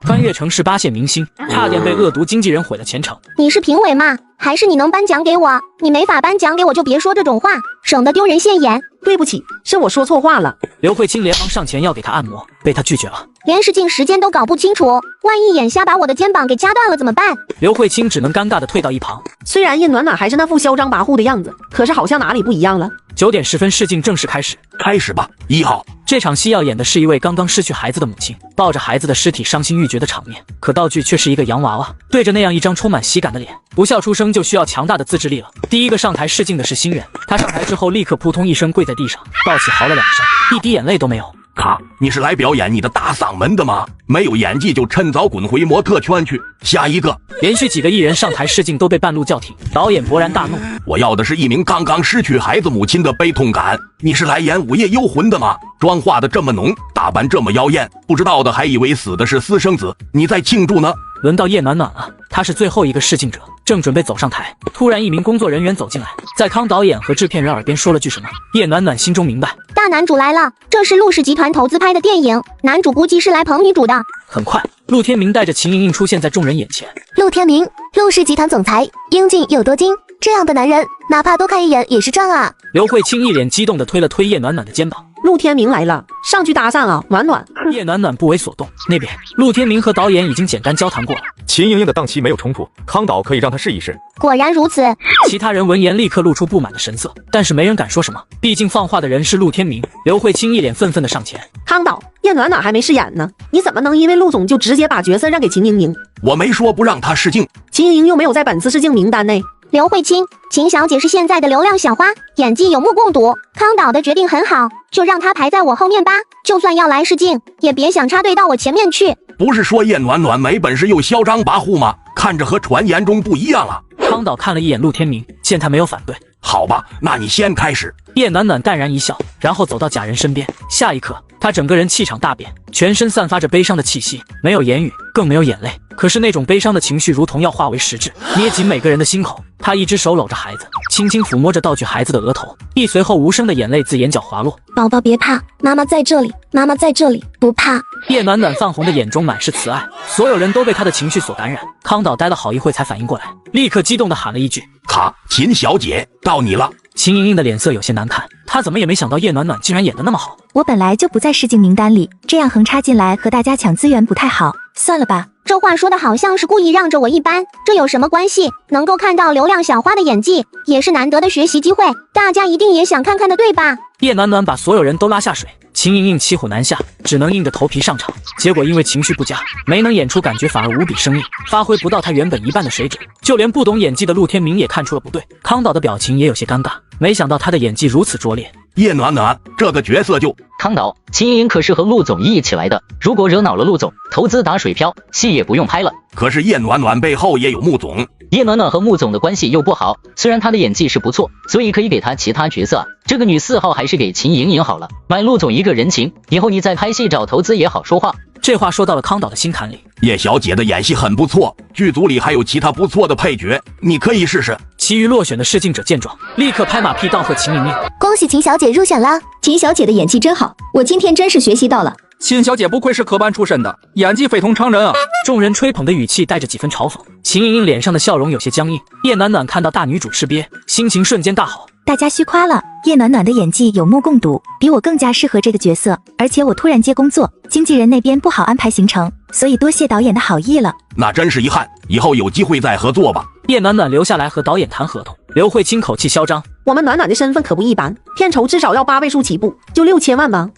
穿越城市8线明星，差点被恶毒经纪人毁了前程。你是评委吗？还是你能颁奖给我？你没法颁奖给我就别说这种话，省得丢人现眼。对不起，是我说错话了。刘慧清连忙上前要给他按摩，被他拒绝了。连试镜时间都搞不清楚，万一眼瞎把我的肩膀给夹断了怎么办？刘慧清只能尴尬地退到一旁。虽然叶暖暖还是那副嚣张跋扈的样子，可是好像哪里不一样了。9点10分，试镜正式开始。开始吧，1号。这场戏要演的是一位刚刚失去孩子的母亲抱着孩子的尸体伤心欲绝的场面，可道具却是一个洋娃娃，对着那样一张充满喜感的脸，不笑出声就需要强大的自制力了。第一个上台试镜的是新人，他上台之后立刻扑通一声跪在地上，抱起嚎了2声，一滴眼泪都没有。卡，你是来表演你的大嗓门的吗？没有演技就趁早滚回模特圈去。下一个。连续几个艺人上台试镜都被半路叫停，导演勃然大怒。我要的是一名刚刚失去孩子母亲的悲痛感。你是来演午夜幽魂的吗？妆化的这么浓，打扮这么妖艳，不知道的还以为死的是私生子，你在庆祝呢。轮到叶暖暖了，她是最后一个试镜者，正准备走上台，突然一名工作人员走进来，在康导演和制片人耳边说了句什么。叶暖暖心中明白，大男主来了，这是陆氏集团投资拍的电影，男主估计是来捧女主的。很快，陆天明带着秦莹莹出现在众人眼前。陆天明，陆氏集团总裁，英俊又多金，这样的男人哪怕多看一眼也是赚啊。刘慧清一脸激动地推了推叶暖暖的肩膀。陆天明来了，上去搭讪啊，暖暖。叶暖暖不为所动。那边，陆天明和导演已经简单交谈过了。秦莹莹的档期没有冲突，康导可以让她试一试。果然如此。其他人闻言立刻露出不满的神色，但是没人敢说什么，毕竟放话的人是陆天明。刘慧清一脸愤愤地上前。康导，叶暖暖还没试演呢，你怎么能因为陆总就直接把角色让给秦莹莹？我没说不让她试镜，秦莹莹又没有在本次试镜名单内。刘慧清，秦小姐是现在的流量小花，演技有目共睹。康导的决定很好，就让她排在我后面吧。就算要来试镜，也别想插队到我前面去。不是说叶暖暖没本事又嚣张跋扈吗？看着和传言中不一样啊。康导看了一眼陆天明，见他没有反对，好吧，那你先开始。叶暖暖淡然一笑，然后走到假人身边。下一刻，他整个人气场大变，全身散发着悲伤的气息，没有言语，更没有眼泪。可是那种悲伤的情绪如同要化为实质，捏紧每个人的心口。他一只手搂着孩子，轻轻抚摸着道具孩子的额头，一随后无声的眼泪自眼角滑落。宝宝别怕，妈妈在这里，妈妈在这里，不怕。叶暖暖泛红的眼中满是慈爱，所有人都被她的情绪所感染。康导待了好一会才反应过来，立刻激动地喊了一句：卡，秦小姐，到你了。秦莹莹的脸色有些难看，她怎么也没想到叶暖暖竟然演得那么好。我本来就不在试镜名单里，这样横插进来和大家抢资源不太好，算了吧。这话说的好像是故意让着我一般，这有什么关系？能够看到流量小花的演技，也是难得的学习机会，大家一定也想看看的，对吧？叶暖暖把所有人都拉下水，秦莹莹骑虎难下，只能硬着头皮上场。结果因为情绪不佳，没能演出感觉，反而无比生硬，发挥不到她原本一半的水准。就连不懂演技的陆天明也看出了不对，康导的表情也有些尴尬，没想到他的演技如此拙劣。叶暖暖这个角色就……康导，秦莹莹可是和陆总一起来的，如果惹恼了陆总，投资打水漂，戏也不用拍了。可是叶暖暖背后也有穆总，叶暖暖和穆总的关系又不好，虽然她的演技是不错，所以可以给她其他角色啊。这个女4号还是给秦莹莹好了，买陆总一个人情，以后你再拍戏找投资也好说话。这话说到了康导的心坎里。叶小姐的演戏很不错，剧组里还有其他不错的配角，你可以试试。其余落选的试镜者见状，立刻拍马屁道贺秦莹莹。恭喜秦小姐入选啦！秦小姐的演技真好，我今天真是学习到了。秦小姐不愧是科班出身的，演技非同常人啊！众人吹捧的语气带着几分嘲讽，秦莹莹脸上的笑容有些僵硬。叶暖暖看到大女主吃瘪，心情瞬间大好。大家虚夸了，叶暖暖的演技有目共睹，比我更加适合这个角色。而且我突然接工作，经纪人那边不好安排行程，所以多谢导演的好意了。那真是遗憾，以后有机会再合作吧。叶暖暖留下来和导演谈合同。刘慧清口气嚣张，我们暖暖的身份可不一般，片酬至少要8位数起步，就6000万吧。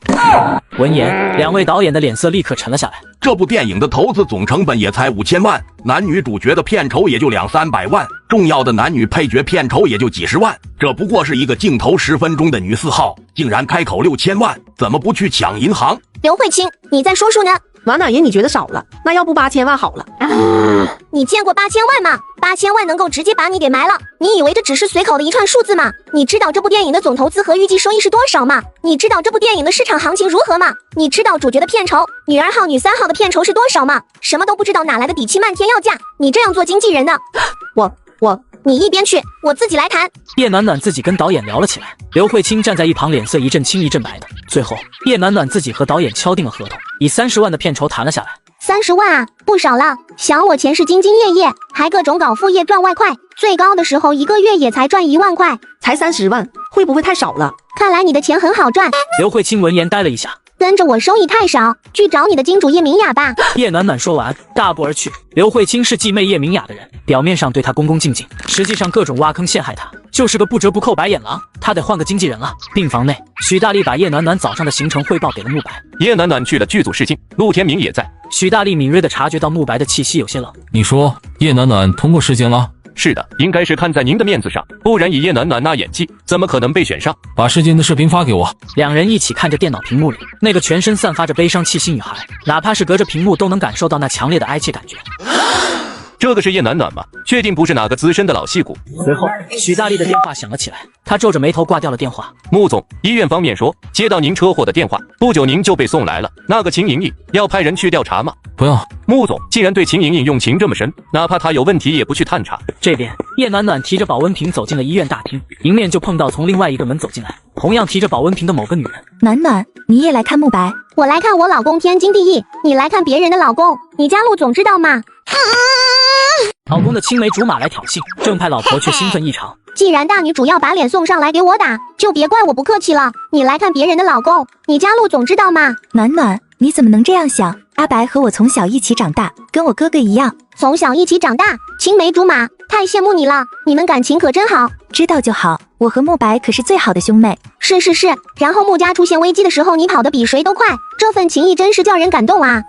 闻言，两位导演的脸色立刻沉了下来。这部电影的投资总成本也才5000万，男女主角的片酬也就200-300万，重要的男女配角片酬也就几十万，这不过是一个镜头10分钟的女4号，竟然开口6000万，怎么不去抢银行？刘慧卿，你再说说呢？暖暖爷你觉得少了，那要不8000万好了。你见过8000万吗？8000万能够直接把你给埋了，你以为这只是随口的一串数字吗？你知道这部电影的总投资和预计收益是多少吗？你知道这部电影的市场行情如何吗？你知道主角的片酬、女2号、女3号的片酬是多少吗？什么都不知道，哪来的底气漫天要价？你这样做经纪人呢？你一边去，我自己来谈。叶暖暖自己跟导演聊了起来，刘慧卿站在一旁，脸色一阵青一阵白的。最后，叶暖暖自己和导演敲定了合同，以30万的片酬谈了下来。30万啊，不少了。想我前世兢兢业业，还各种搞副业赚外快，最高的时候1个月也才赚1万块。才30万，会不会太少了？看来你的钱很好赚。刘慧卿闻言呆了一下。跟着我收益太少，去找你的金主叶明雅吧。叶暖暖说完，大步而去。刘慧卿是继妹叶明雅的人，表面上对她恭恭敬敬，实际上各种挖坑陷害她，就是个不折不扣白眼狼。她得换个经纪人了。病房内，许大力把叶暖暖早上的行程汇报给了慕白。叶暖暖去了剧组试镜，陆天明也在。许大力敏锐地察觉到慕白的气息有些冷。你说叶暖暖通过试镜了？是的，应该是看在您的面子上，不然以叶暖暖那演技，怎么可能被选上？把试镜的视频发给我。两人一起看着电脑屏幕里那个全身散发着悲伤气息女孩，哪怕是隔着屏幕都能感受到那强烈的哀切感觉。这个是叶暖暖吗？确定不是哪个资深的老戏骨？随后，许大力的电话响了起来，他皱着眉头挂掉了电话。穆总，医院方面说接到您车祸的电话，不久您就被送来了。那个秦莹莹要派人去调查吗？不要。穆总，既然对秦莹莹用情这么深，哪怕她有问题也不去探查。这边，叶暖暖提着保温瓶走进了医院大厅，迎面就碰到从另外一个门走进来，同样提着保温瓶的某个女人。暖暖，你也来看慕白？我来看我老公天经地义，你来看别人的老公，你家陆总知道吗？老公的青梅竹马来挑衅，正派老婆却兴奋异常。既然大女主要把脸送上来给我打，就别怪我不客气了。你来看别人的老公，你家陆总知道吗？暖暖，你怎么能这样想？阿白和我从小一起长大，跟我哥哥一样，从小一起长大，青梅竹马，太羡慕你了。你们感情可真好。知道就好，我和慕白可是最好的兄妹。是，然后慕家出现危机的时候，你跑得比谁都快，这份情谊真是叫人感动啊。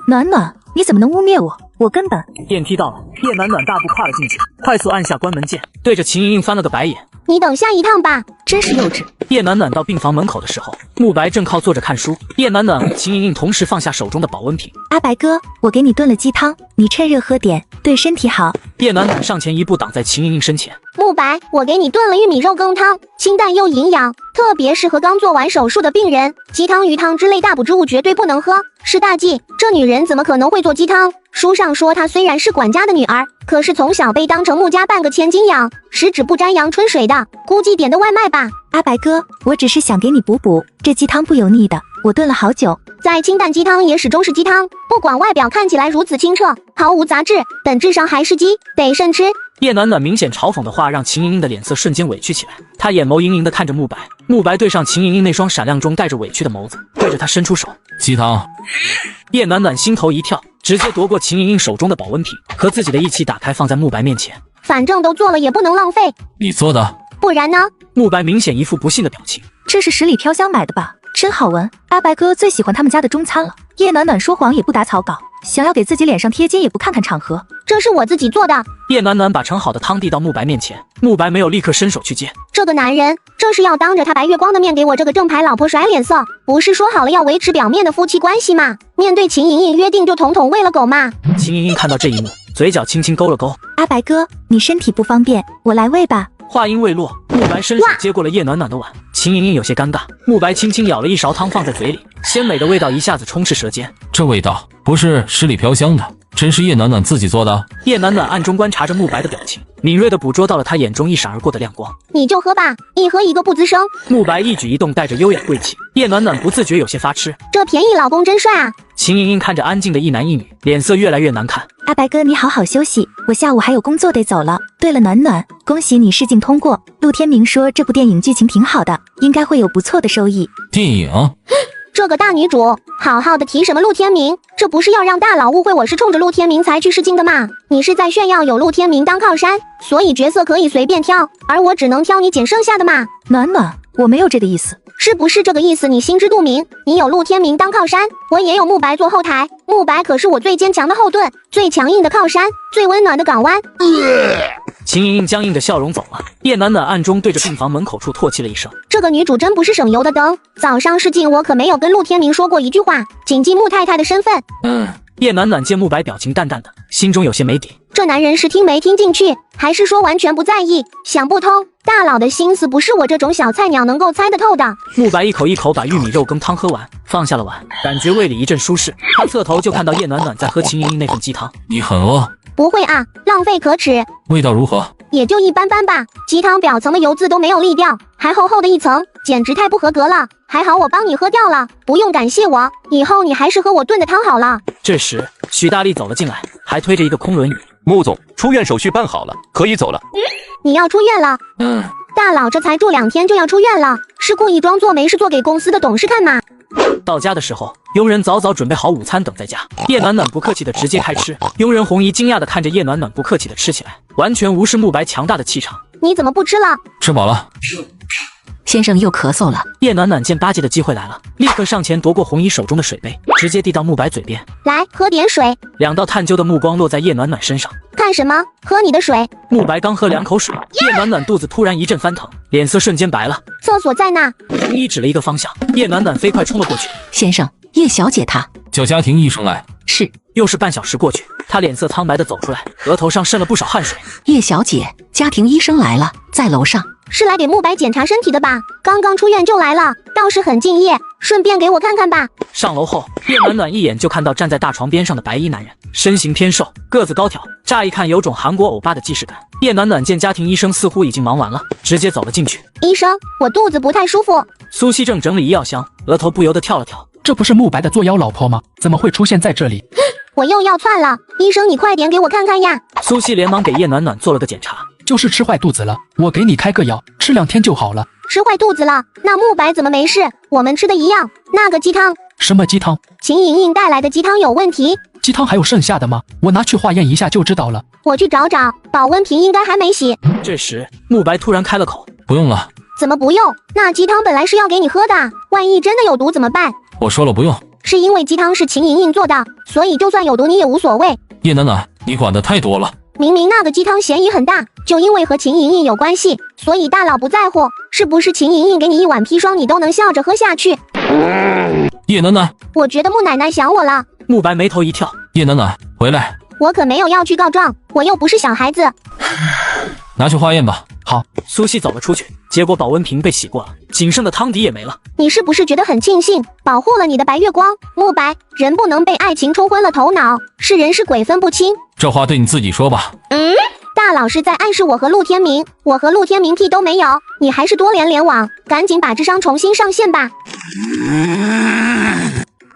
暖暖，你怎么能污蔑我？我根本……电梯到了，叶暖暖大步跨了进去，快速按下关门键，对着秦莹莹翻了个白眼。你等下一趟吧，真是幼稚。叶暖暖到病房门口的时候，慕白正靠坐着看书。叶暖暖和秦莹莹同时放下手中的保温瓶。阿白哥，我给你炖了鸡汤，你趁热喝点，对身体好。叶暖暖上前一步挡在秦莹莹身前。慕白，我给你炖了玉米肉羹汤，清淡又营养，特别适合刚做完手术的病人。鸡汤、鱼汤之类大补之物绝对不能喝，是大忌。这女人怎么可能会做鸡汤？书上说她虽然是管家的女儿，可是从小被当成穆家半个千金养，十指不沾阳春水的，估计点的外卖吧。阿白哥，我只是想给你补补，这鸡汤不油腻的，我炖了好久。再清淡鸡汤也始终是鸡汤，不管外表看起来如此清澈，毫无杂质，本质上还是鸡，得慎吃。叶暖暖明显嘲讽的话让秦莹莹的脸色瞬间委屈起来，她眼眸盈盈的看着慕白，慕白对上秦莹莹那双闪亮中带着委屈的眸子，对着她伸出手。鸡汤。叶暖暖心头一跳，直接夺过秦莹莹手中的保温瓶，和自己的一起打开放在慕白面前。反正都做了也不能浪费。你做的？不然呢？慕白明显一副不信的表情。这是十里飘香买的吧？真好闻。阿白哥最喜欢他们家的中餐了。叶暖暖说谎也不打草稿，想要给自己脸上贴金也不看看场合。这是我自己做的。叶暖暖把盛好的汤递到慕白面前，慕白没有立刻伸手去接。这个男人这是要当着他白月光的面给我这个正牌老婆甩脸色，不是说好了要维持表面的夫妻关系吗？面对秦莹莹约定就统统喂了狗嘛。秦莹莹看到这一幕，嘴角轻轻勾了勾。阿白哥，你身体不方便，我来喂吧。话音未落，慕白伸手接过了叶暖暖的碗。秦莹莹有些尴尬，慕白轻轻舀了一勺汤放在嘴里，鲜美的味道一下子充斥舌尖。这味道不是十里飘香的，真是叶暖暖自己做的？叶暖暖暗中观察着慕白的表情，敏锐地捕捉到了他眼中一闪而过的亮光。你就喝吧，一喝一个不吱声。慕白一举一动带着优雅贵气，叶暖暖不自觉有些发痴。这便宜老公真帅啊！秦莹莹看着安静的一男一女，脸色越来越难看。阿白哥，你好好休息，我下午还有工作得走了。对了，暖暖，恭喜你试镜通过。陆天明说这部电影剧情挺好的，应该会有不错的收益。电影？这个大女主好好的提什么陆天明？这不是要让大佬误会我是冲着陆天明才去试镜的吗？你是在炫耀有陆天明当靠山，所以角色可以随便挑，而我只能挑你捡剩下的吗？暖暖，我没有这个意思。是不是这个意思？你心知肚明。你有陆天明当靠山，我也有慕白做后台。慕白可是我最坚强的后盾，最强硬的靠山，最温暖的港湾。秦莹莹僵硬的笑容走了，叶暖暖暗中对着病房门口处唾弃了一声。这个女主真不是省油的灯，早上试镜我可没有跟陆天明说过一句话，谨记穆太太的身份。叶暖暖见慕白表情淡淡的，心中有些没底。这男人是听没听进去，还是说完全不在意？想不通，大佬的心思不是我这种小菜鸟能够猜得透的。慕白一口一口把玉米肉羹汤喝完，放下了碗，感觉胃里一阵舒适。他侧头就看到叶暖暖在喝秦莹莹那份鸡汤。你很饿？不会啊，浪费可耻。味道如何？也就一般般吧，鸡汤表层的油渍都没有沥掉，还厚厚的一层，简直太不合格了。还好我帮你喝掉了，不用感谢我，以后你还是喝我炖的汤好了。这时许大力走了进来，还推着一个空轮椅。穆总，出院手续办好了，可以走了。你要出院了？大佬这才住2天就要出院了，是故意装作没事做给公司的董事看吗？到家的时候，佣人早早准备好午餐等在家。叶暖暖不客气的直接开吃，佣人红姨惊讶的看着叶暖暖不客气的吃起来，完全无视慕白强大的气场。你怎么不吃了？吃饱了。先生又咳嗽了。叶暖暖见巴结的机会来了，立刻上前夺过红姨手中的水杯，直接递到慕白嘴边。来，喝点水。2道探究的目光落在叶暖暖身上。看什么？喝你的水。慕白刚喝2口水，叶暖暖肚子突然一阵翻腾，脸色瞬间白了。厕所在那。红姨指了一个方向，叶暖暖飞快冲了过去。先生，叶小姐她。叫家庭医生来。是。又是半小时过去，她脸色苍白的走出来，额头上渗了不少汗水。叶小姐，家庭医生来了，在楼上。是来给慕白检查身体的吧？刚刚出院就来了，倒是很敬业，顺便给我看看吧。上楼后，叶暖暖一眼就看到站在大床边上的白衣男人，身形偏瘦，个子高挑，乍一看有种韩国欧巴的既视感。叶暖暖见家庭医生似乎已经忙完了，直接走了进去。医生，我肚子不太舒服。苏西正整理医药箱，额头不由得跳了跳。这不是慕白的作妖老婆吗？怎么会出现在这里？我又要窜了，医生你快点给我看看呀！苏西连忙给叶暖暖做了个检查。就是吃坏肚子了，我给你开个药，吃2天就好了。吃坏肚子了？那慕白怎么没事？我们吃的一样。那个鸡汤？什么鸡汤？秦莹莹带来的鸡汤有问题。鸡汤还有剩下的吗？我拿去化验一下就知道了。我去找找，保温瓶应该还没洗。这时慕白突然开了口：不用了。怎么不用？那鸡汤本来是要给你喝的，万一真的有毒怎么办？我说了不用。是因为鸡汤是秦莹莹做的，所以就算有毒你也无所谓。叶暖暖，你管得太多了。明明那个鸡汤嫌疑很大，就因为和秦莹莹有关系，所以大佬不在乎。是不是秦莹莹给你一碗砒霜，你都能笑着喝下去？叶暖暖，我觉得穆奶奶想我了。慕白眉头一跳，叶暖暖，回来。我可没有要去告状，我又不是小孩子。拿去化验吧。好。苏西走了出去，结果保温瓶被洗过了，仅剩的汤底也没了。你是不是觉得很庆幸，保护了你的白月光？慕白，人不能被爱情冲昏了头脑，是人是鬼分不清。这话对你自己说吧。大佬是在暗示我和陆天明，我和陆天明屁都没有，你还是多联网，赶紧把智商重新上线吧。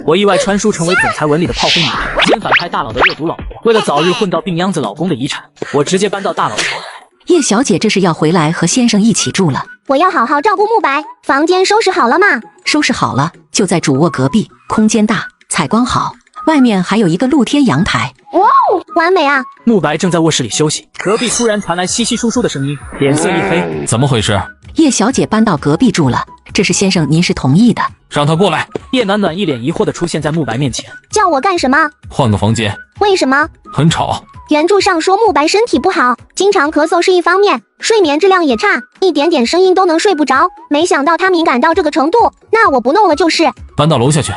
我意外穿书成为总裁文里的炮灰女，兼反派大佬的恶毒老婆。为了早日混到病秧子老公的遗产，我直接搬到大佬的头来。叶小姐这是要回来和先生一起住了。我要好好照顾慕白。房间收拾好了吗？收拾好了，就在主卧隔壁，空间大，采光好，外面还有一个露天阳台。哇哦，完美啊！慕白正在卧室里休息，隔壁突然传来稀稀疏疏的声音，脸色一黑。怎么回事？叶小姐搬到隔壁住了，这是先生您是同意的。让她过来。叶暖暖一脸疑惑地出现在慕白面前。叫我干什么？换个房间。为什么？很吵。原著上说慕白身体不好，经常咳嗽是一方面，睡眠质量也差，一点点声音都能睡不着。没想到他敏感到这个程度，那我不弄了就是。搬到楼下去。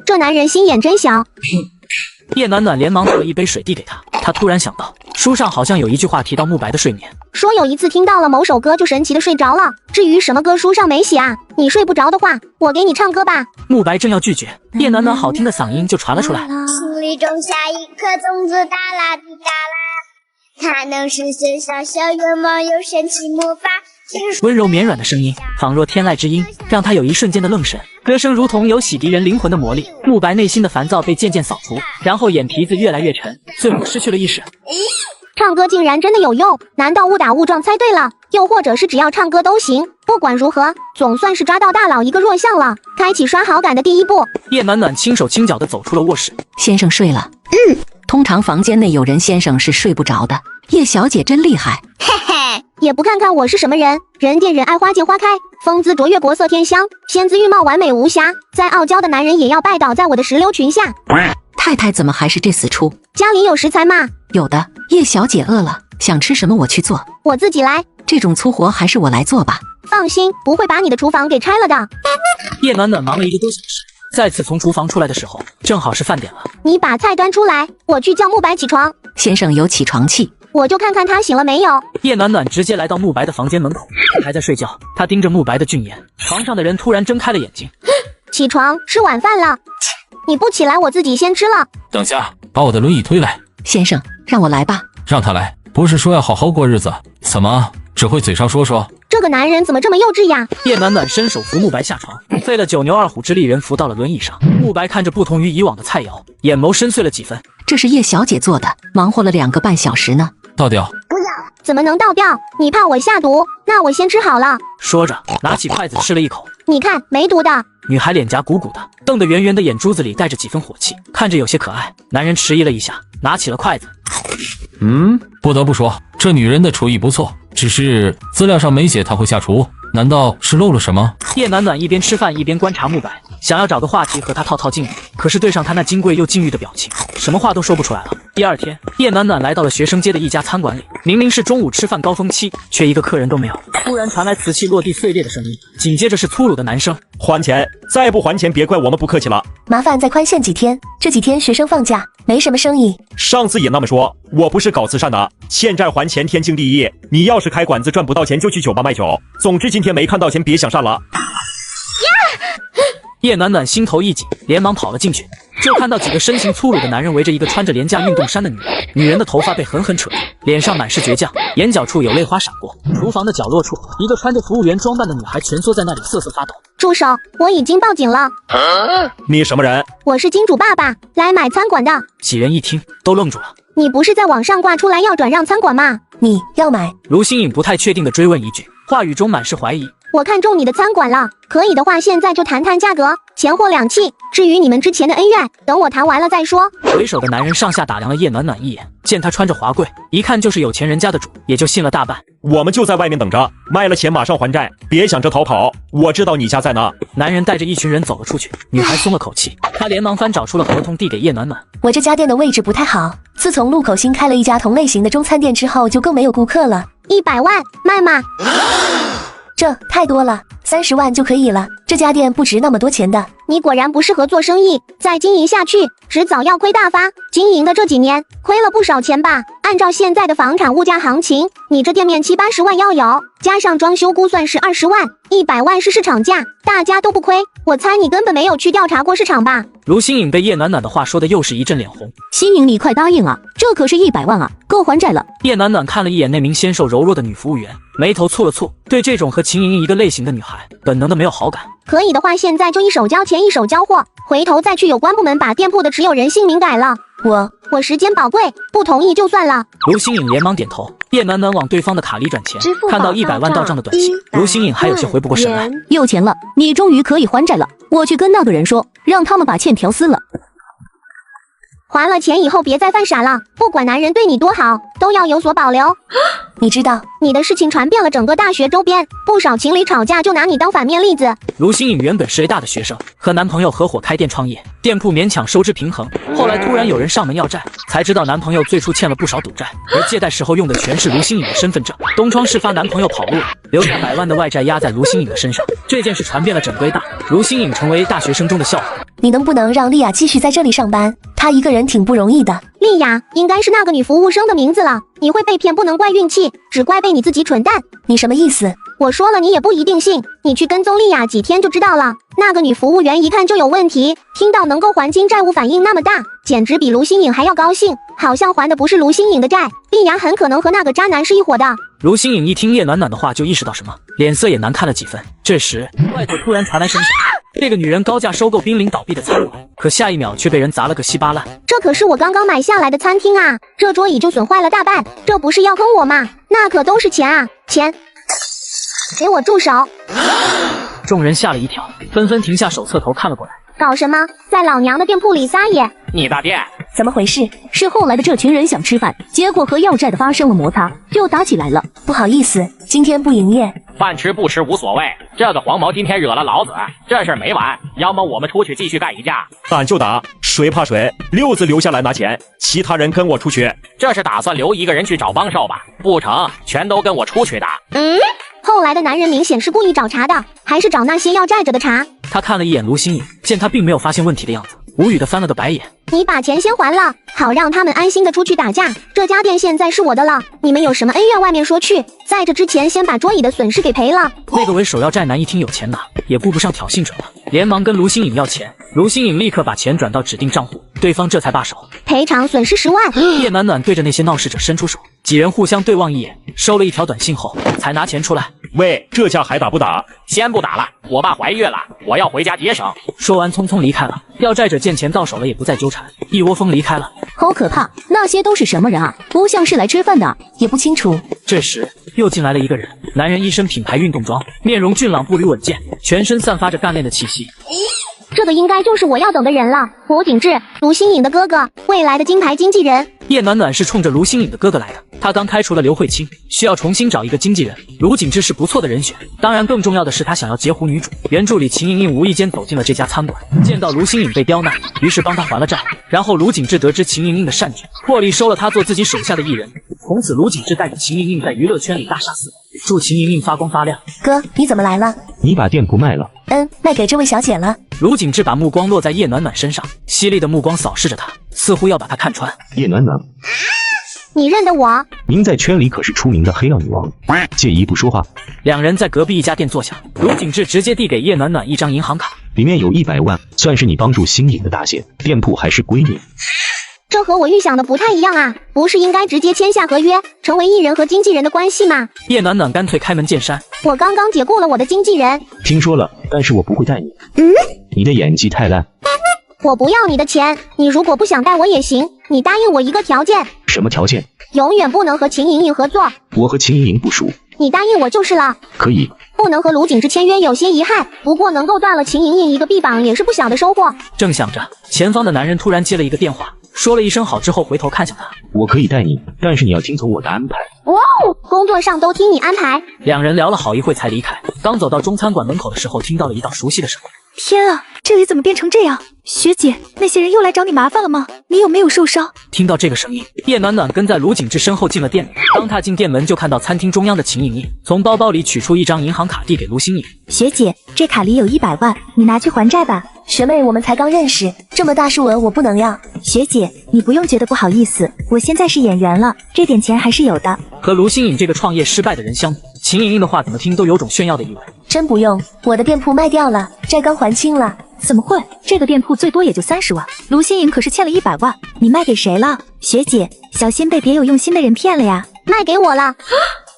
这男人心眼真小。叶暖暖连忙倒了一杯水递给他，他突然想到书上好像有一句话提到慕白的睡眠，说有一次听到了某首歌就神奇的睡着了。至于什么歌书上没写啊，你睡不着的话，我给你唱歌吧。慕白正要拒绝，叶暖暖好听的嗓音就传了出来。心里种下一颗种子，哒啦滴哒啦，它能实现小小愿望，有神奇魔法。温柔绵软的声音，仿若天籁之音，让他有一瞬间的愣神。歌声如同有洗涤人灵魂的魔力，慕白内心的烦躁被渐渐扫除，然后眼皮子越来越沉，最后失去了意识。唱歌竟然真的有用？难道误打误撞猜对了？又或者是只要唱歌都行？不管如何，总算是抓到大佬一个弱项了，开启刷好感的第一步。叶暖暖轻手轻脚地走出了卧室。先生睡了。通常房间内有人，先生是睡不着的。叶小姐真厉害。嘿嘿，也不看看我是什么人，人见人爱花见花开，风姿卓越国色天香，仙姿玉貌完美无瑕，再傲娇的男人也要拜倒在我的石榴裙下。太太怎么还是这死出？家里有食材吗？有的。叶小姐饿了，想吃什么我去做。我自己来。这种粗活还是我来做吧。放心，不会把你的厨房给拆了的。叶暖暖忙了1个多小时，再次从厨房出来的时候，正好是饭点了。你把菜端出来，我去叫慕白起床。先生有起床气，我就看看他醒了没有。叶暖暖直接来到慕白的房间门口，还在睡觉。她盯着慕白的俊颜，床上的人突然睁开了眼睛。起床，吃晚饭了。你不起来，我自己先吃了。等下，把我的轮椅推来。先生，让我来吧。让他来，不是说要好好过日子，怎么只会嘴上说说？这个男人怎么这么幼稚呀？叶暖暖伸手扶慕白下床，费了9牛2虎之力，人扶到了轮椅上。慕白看着不同于以往的菜肴，眼眸深邃了几分。这是叶小姐做的，忙活了2个半小时呢。倒掉。不要。怎么能倒掉？你怕我下毒？那我先吃好了。说着，拿起筷子吃了一口。你看，没毒的。女孩脸颊鼓鼓的，瞪得圆圆的眼珠子里带着几分火气，看着有些可爱。男人迟疑了一下，拿起了筷子。不得不说，这女人的厨艺不错，只是资料上没写她会下厨，难道是漏了什么？叶暖暖一边吃饭一边观察慕白，想要找个话题和他套近乎，可是对上他那金贵又禁欲的表情，什么话都说不出来了。第二天，叶暖暖来到了学生街的一家餐馆里，明明是中午吃饭高峰期，却一个客人都没有。突然传来瓷器落地碎裂的声音，紧接着是粗鲁的男声：还钱，再不还钱别怪我们不客气了。麻烦再宽限几天，这几天学生放假，没什么生意。上次也那么说，我不是搞慈善的，欠债还钱天经地义。你要是开馆子赚不到钱，就去酒吧卖酒。总之今天没看到钱，别想善了。叶暖暖心头一紧，连忙跑了进去，就看到几个身形粗鲁的男人围着一个穿着廉价运动衫的女人，女人的头发被狠狠扯住，脸上满是倔强，眼角处有泪花闪过。厨房的角落处，一个穿着服务员装扮的女孩蜷缩在那里瑟瑟发抖。住手！我已经报警了。你什么人？我是金主爸爸，来买餐馆的。几人一听都愣住了。你不是在网上挂出来要转让餐馆吗？你要买？卢新颖不太确定地追问一句，话语中满是怀疑。我看中你的餐馆了，可以的话现在就谈谈价格，钱货两讫。至于你们之前的恩怨，等我谈完了再说。为首的男人上下打量了叶暖暖一眼，见她穿着华贵，一看就是有钱人家的主，也就信了大半。我们就在外面等着，卖了钱马上还债，别想着逃跑，我知道你家在哪。男人带着一群人走了出去，女孩松了口气，她连忙翻找出了合同递给叶暖暖。我这家店的位置不太好，自从路口新开了一家同类型的中餐店之后，就更没有顾客了。100万，卖吗？这太多了，30万就可以了。这家店不值那么多钱的。你果然不适合做生意，再经营下去，迟早要亏大发。经营的这几年亏了不少钱吧？按照现在的房产物价行情，你这店面70、80万要有，加上装修估算是20万，100万是市场价，大家都不亏。我猜你根本没有去调查过市场吧？卢新颖被叶暖暖的话说的又是一阵脸红。新颖，你快答应啊，这可是100万啊，够还债了。叶暖暖看了一眼那名纤瘦柔弱的女服务员，眉头蹙了蹙，对这种和秦莹莹一个类型的女孩，本能的没有好感。可以的话，现在就一手交钱一手交货，回头再去有关部门把店铺的持有人姓名改了。我时间宝贵，不同意就算了。卢新颖连忙点头。叶暖暖往对方的卡里转钱，看到100万到账的短信，卢新颖还有些回不过神来。有钱了，你终于可以还债了。我去跟那个人说，让他们把欠条撕了。还了钱以后别再犯傻了，不管男人对你多好，都要有所保留。你知道，你的事情传遍了整个大学周边，不少情侣吵架就拿你当反面例子。卢新颖原本是 A 大的学生，和男朋友合伙开店创业，店铺勉强收支平衡。后来突然有人上门要债，才知道男朋友最初欠了不少赌债，而借贷时候用的全是卢新颖的身份证。东窗事发，男朋友跑路了，留下100万的外债压在卢新颖的身上。这件事传遍了整个 A 大，卢新颖成为大学生中的笑话。你能不能让丽雅继续在这里上班？她一个人挺不容易的。丽雅应该是那个女服务生的名字了。你会被骗不能怪运气，只怪被你自己蠢蛋。你什么意思？我说了你也不一定信，你去跟踪丽雅几天就知道了。那个女服务员一看就有问题，听到能够还清债务反应那么大，简直比卢新颖还要高兴，好像还的不是卢新颖的债，丽雅很可能和那个渣男是一伙的。卢新颖一听叶暖暖的话就意识到什么，脸色也难看了几分。这时外头突然传来声响，这个女人高价收购濒临倒闭的餐馆，可下一秒却被人砸了个稀巴烂。这可是我刚刚买下来的餐厅啊，这桌椅就损坏了大半，这不是要坑我吗？那可都是钱啊，钱！给我住手！众人吓了一跳，纷纷停下手，侧头看了过来。搞什么？在老娘的店铺里撒野！你的店怎么回事？是后来的这群人想吃饭，结果和要债的发生了摩擦，就打起来了。不好意思，今天不营业。饭吃不吃无所谓，这个黄毛今天惹了老子，这事儿没完，要么我们出去继续干一架。俺就打，谁怕谁？六子留下来拿钱，其他人跟我出去。这是打算留一个人去找帮手吧？不成，全都跟我出去打。后来的男人明显是故意找茬的，还是找那些要债者的茬。他看了一眼卢新颖，见他并没有发现问题的样子，无语的翻了个白眼。你把钱先还了，好让他们安心的出去打架。这家店现在是我的了，你们有什么恩怨外面说去，在这之前先把桌椅的损失给赔了。那个为首要债男一听有钱拿，也顾不上挑衅者了，连忙跟卢新颖要钱。卢新颖立刻把钱转到指定账户，对方这才罢手。赔偿损失10万。叶暖暖对着那些闹事者伸出手，几人互相对望一眼，收了一条短信后，才拿钱出来。喂，这架还打不打？先不打了，我爸怀孕了，我要回家接生。说完匆匆离开了。要债者见钱到手了也不再纠缠，一窝蜂离开了。好可怕，那些都是什么人啊？不像是来吃饭的，也不清楚。这时又进来了一个人，男人一身品牌运动装，面容俊朗，步履稳健，全身散发着干练的气息。这个应该就是我要等的人了，吴景志，卢新颖的哥哥，未来的金牌经纪人。叶暖暖是冲着卢新颖的哥哥来的，他刚开除了刘慧清，需要重新找一个经纪人。卢景志是不错的人选，当然更重要的是他想要截胡女主。原助理秦莹莹无意间走进了这家餐馆，见到卢新颖被刁难，于是帮他还了债。然后卢景志得知秦莹莹的善举，破例收了他做自己手下的艺人。从此卢景志带着秦莹莹在娱乐圈里大杀四方，祝秦莹莹发光发亮。哥，你怎么来了？你把店铺卖了？卖给这位小姐了。卢景志把目光落在叶暖暖身上，犀利的目光扫视着她，似乎要把她看穿。叶暖暖，你认得我？您在圈里可是出名的黑料女王，介意不说话？两人在隔壁一家店坐下，卢景志直接递给叶暖暖一张银行卡，里面有100万，算是你帮助新颖的大谢，店铺还是归你。这和我预想的不太一样啊，不是应该直接签下合约，成为艺人和经纪人的关系吗？叶暖暖干脆开门见山，我刚刚解雇了我的经纪人。听说了，但是我不会带你。你的演技太烂。我不要你的钱，你如果不想带我也行，你答应我一个条件。什么条件？永远不能和秦莹莹合作。我和秦莹莹不熟。你答应我就是了。可以。不能和卢景志签约有些遗憾，不过能够断了秦莹莹一个臂膀也是不小的收获。正想着，前方的男人突然接了一个电话，说了一声好之后回头看向他。我可以带你，但是你要听从我的安排。哇哦，工作上都听你安排。两人聊了好一会才离开，刚走到中餐馆门口的时候，听到了一道熟悉的声音。天啊，这里怎么变成这样？学姐，那些人又来找你麻烦了吗？你有没有受伤？听到这个声音，叶暖暖跟在卢景志身后进了店里。刚踏进店门，就看到餐厅中央的秦莹莹从包包里取出一张银行卡递给卢新颖。学姐，这卡里有100万，你拿去还债吧。学妹，我们才刚认识，这么大数额我不能要。学姐，你不用觉得不好意思，我现在是演员了，这点钱还是有的。和卢新颖这个创业失败的人相比，秦莹莹的话怎么听都有种炫耀的意味。真不用，我的店铺卖掉了，债刚还清了。怎么会？这个店铺最多也就30万，卢新颖可是欠了100万，你卖给谁了？学姐，小心被别有用心的人骗了呀！卖给我了。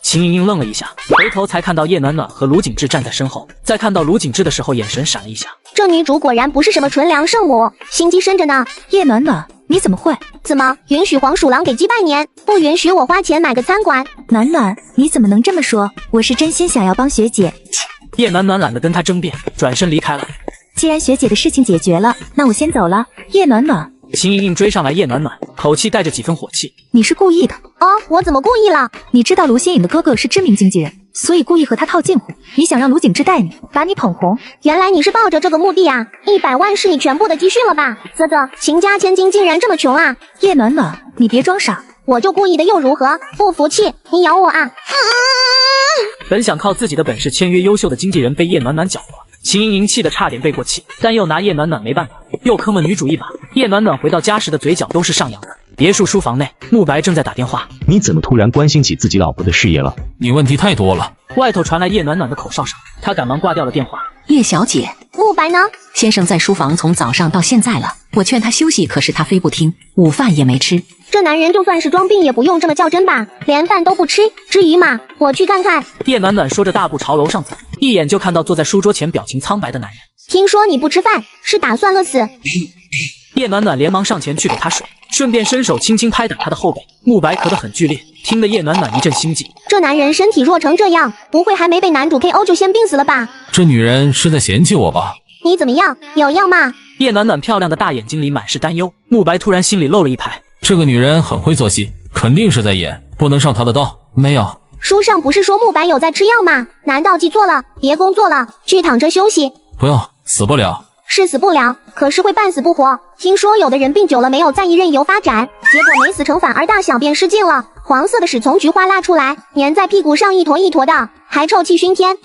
秦莹莹愣了一下，回头才看到叶暖暖和卢景志站在身后，在看到卢景志的时候，眼神闪了一下。这女主果然不是什么纯良圣母，心机深着呢。叶暖暖，你怎么会？怎么允许黄鼠狼给鸡拜年，不允许我花钱买个餐馆？暖暖，你怎么能这么说？我是真心想要帮学姐。叶暖暖懒得跟他争辩，转身离开了。既然学姐的事情解决了，那我先走了。叶暖暖，秦莹莹追上来，叶暖暖口气带着几分火气。你是故意的？哦，我怎么故意了？你知道卢新颖的哥哥是知名经纪人，所以故意和他套近乎。你想让卢景志带你，把你捧红。原来你是抱着这个目的啊！100万是你全部的积蓄了吧？啧啧，秦家千金竟然这么穷啊！叶暖暖，你别装傻，我就故意的又如何？不服气，你咬我啊！本想靠自己的本事签约优秀的经纪人，被叶暖暖搅和。秦莹莹气得差点背过气，但又拿叶暖暖没办法，又坑了女主一把。叶暖暖回到家时的嘴角都是上扬的。别墅书房内，慕白正在打电话。你怎么突然关心起自己老婆的事业了？你问题太多了。外头传来叶暖暖的口哨声，她赶忙挂掉了电话。叶小姐，慕白呢？先生在书房从早上到现在了，我劝他休息，可是他非不听，午饭也没吃。这男人就算是装病也不用这么较真吧，连饭都不吃，至于吗？我去看看。叶暖暖说着大步朝楼上走，一眼就看到坐在书桌前表情苍白的男人。听说你不吃饭，是打算饿死？叶暖暖连忙上前去给他水，顺便伸手轻轻拍打他的后背。慕白咳得很剧烈，听得叶暖暖一阵心悸。这男人身体弱成这样，不会还没被男主 KO 就先病死了吧？这女人是在嫌弃我吧？你怎么样？有药吗？叶暖暖漂亮的大眼睛里满是担忧。慕白突然心里漏了一拍，这个女人很会做戏，肯定是在演，不能上她的当。没有，书上不是说慕白有在吃药吗？难道记错了？别工作了，去躺着休息。不用，死不了。是死不了，可是会半死不活。听说有的人病久了没有在意任由发展，结果没死成反而大小便失禁了，黄色的屎从菊花拉出来，粘在屁股上一坨一坨的，还臭气熏天。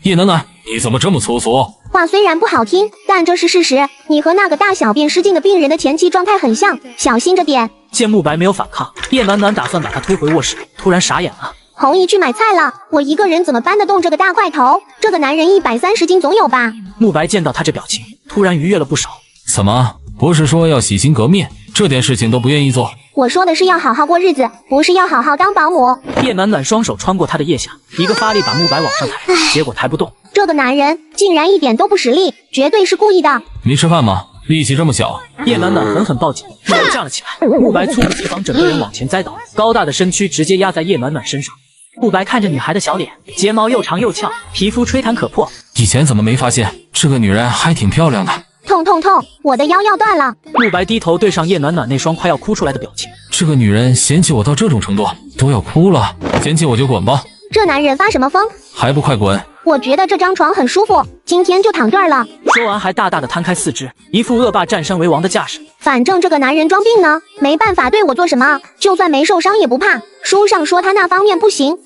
叶暖暖，你怎么这么粗俗？话虽然不好听，但这是事实。你和那个大小便失禁的病人的前期状态很像，小心着点。见慕白没有反抗，叶暖暖打算把他推回卧室，突然傻眼了。红姨去买菜了，我一个人怎么搬得动这个大块头？这个男人130斤总有吧？慕白见到他这表情，突然愉悦了不少。怎么，不是说要洗心革面，这点事情都不愿意做？我说的是要好好过日子，不是要好好当保姆。叶暖暖双手穿过他的腋下，一个发力把慕白往上抬，结果抬不动。这个男人竟然一点都不使力，绝对是故意的。没吃饭吗？力气这么小。叶暖暖狠狠抱紧，手站了起来。慕白猝不及防，整个人往前栽倒，高大的身躯直接压在叶暖暖身上。慕白看着女孩的小脸，睫毛又长又翘，皮肤吹弹可破。以前怎么没发现这个女人还挺漂亮的？痛痛痛！我的腰要断了。慕白低头对上叶暖暖那双快要哭出来的表情。这个女人嫌弃我到这种程度，都要哭了。嫌弃我就滚吧。这男人发什么疯？还不快滚！我觉得这张床很舒服，今天就躺这儿了。说完还大大的摊开四肢，一副恶霸占山为王的架势。反正这个男人装病呢，没办法对我做什么，就算没受伤也不怕。书上说他那方面不行。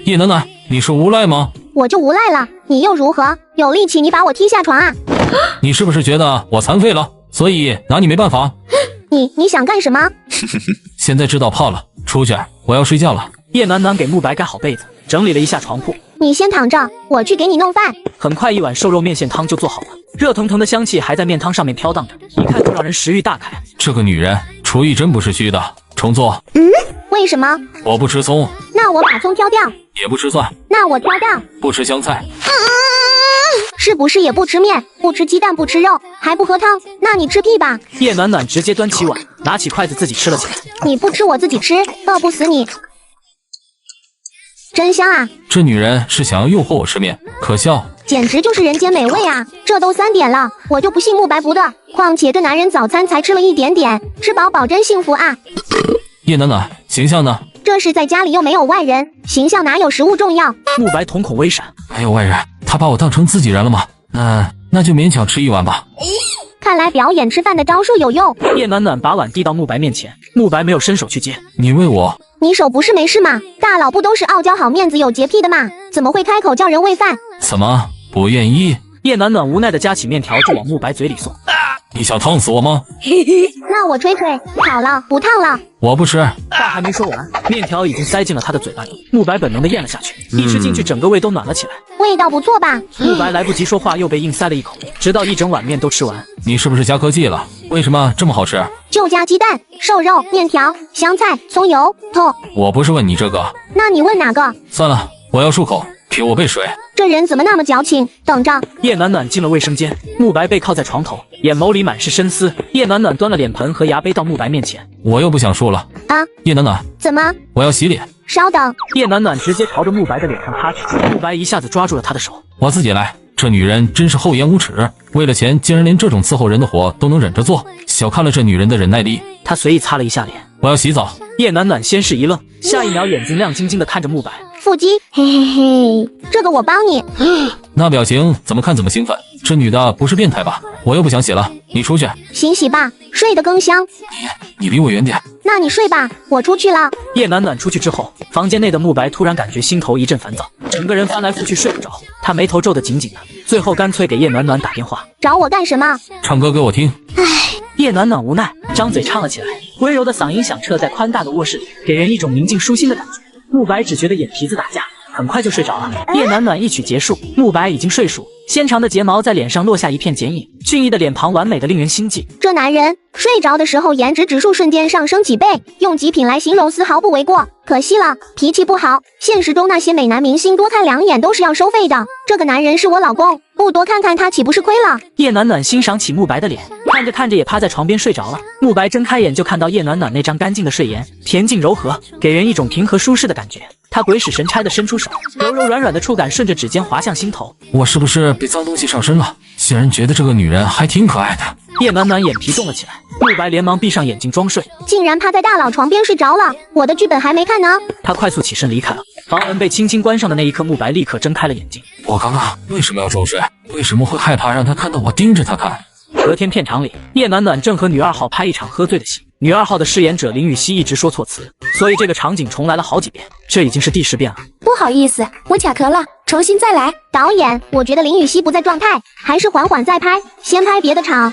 叶暖暖，你是无赖吗？我就无赖了，你又如何？有力气你把我踢下床啊！你是不是觉得我残废了，所以拿你没办法？你想干什么？现在知道泡了，出去，我要睡觉了。叶暖暖给慕白盖好被子，整理了一下床铺。你先躺着，我去给你弄饭。很快一碗瘦肉面线汤就做好了，热腾腾的香气还在面汤上面飘荡着，一看就让人食欲大开。这个女人厨艺真不是虚的。重做。为什么？我不吃葱。那我把葱挑掉。也不吃蒜。那我挑掉。不吃香菜。是不是也不吃面，不吃鸡蛋，不吃肉，还不喝汤？那你吃屁吧！叶暖暖直接端起碗，拿起筷子自己吃了起来。你不吃我自己吃，饿不死你。真香啊！这女人是想要诱惑我吃面，可笑，简直就是人间美味啊！这都3点了，我就不信慕白不的。况且这男人早餐才吃了一点点，吃饱保真幸福啊！叶暖暖，形象呢？这是在家里又没有外人，形象哪有食物重要？慕白瞳孔微闪，没有外人，他把我当成自己人了吗？那就勉强吃一碗吧。看来表演吃饭的招数有用。叶暖暖把碗递到慕白面前，慕白没有伸手去接。你喂我？你手不是没事吗？大佬不都是傲娇好面子有洁癖的吗？怎么会开口叫人喂饭？怎么不愿意？叶暖暖无奈的夹起面条就往慕白嘴里送。你想烫死我吗？那我吹吹，好了，不烫了。我不吃。话还没说完，面条已经塞进了他的嘴巴里。慕白本能的咽了下去，一吃进去，整个胃都暖了起来。味道不错吧？慕白来不及说话，又被硬塞了一口，直到一整碗面都吃完。你是不是加科技了？为什么这么好吃？就加鸡蛋、瘦肉、面条、香菜、葱油、痛。我不是问你这个。那你问哪个？算了，我要漱口，给我杯水。这人怎么那么矫情？等着。叶暖暖进了卫生间，慕白背靠在床头，眼眸里满是深思。叶暖暖端了脸盆和牙杯到慕白面前。我又不想漱了。啊？叶暖暖，怎么？我要洗脸。稍等。叶暖暖直接朝着慕白的脸上趴去，慕白一下子抓住了他的手。我自己来。这女人真是厚颜无耻，为了钱竟然连这种伺候人的活都能忍着做，小看了这女人的忍耐力。他随意擦了一下脸。我要洗澡。叶暖暖先是一愣，下一秒眼睛亮晶晶的看着慕白。腹肌，嘿嘿嘿，这个我帮你。那表情怎么看怎么兴奋，这女的不是变态吧？我又不想洗了，你出去。洗洗吧，睡得更香。你离我远点。那你睡吧，我出去了。叶暖暖出去之后，房间内的慕白突然感觉心头一阵烦躁，整个人翻来覆去睡不着。他眉头皱得紧紧的，最后干脆给叶暖暖打电话。找我干什么？唱歌给我听。唉，叶暖暖无奈，张嘴唱了起来，温柔的嗓音响彻在宽大的卧室里，给人一种宁静舒心的感觉。慕白只觉得眼皮子打架，很快就睡着了。叶暖暖一曲结束，慕白已经睡熟，纤长的睫毛在脸上落下一片剪影，俊逸的脸庞完美的令人心悸。这男人睡着的时候颜值指数瞬间上升几倍，用极品来形容丝毫不为过。可惜了，脾气不好。现实中那些美男明星多看2眼都是要收费的，这个男人是我老公，不多看看他岂不是亏了？叶暖暖欣赏起慕白的脸，看着看着也趴在床边睡着了。慕白睁开眼就看到叶暖暖那张干净的睡颜，恬静柔和，给人一种平和舒适的感觉。他鬼使神差的伸出手，柔柔软软的触感顺着指尖滑向心头。我是不是被脏东西上身了？竟然觉得这个女人还挺可爱的。叶暖暖眼皮动了起来，慕白连忙闭上眼睛装睡，竟然趴在大佬床边睡着了，我的剧本还没看呢。他快速起身离开了。房门被轻轻关上的那一刻，慕白立刻睁开了眼睛。我刚刚为什么要装睡？为什么会害怕让他看到我盯着他看？隔天片场里，叶暖暖正和女二号拍一场喝醉的戏。女二号的饰演者林雨熙一直说错词，所以这个场景重来了好几遍，这已经是第10遍了。不好意思，我卡壳了，重新再来。导演，我觉得林雨熙不在状态，还是缓缓再拍，先拍别的场。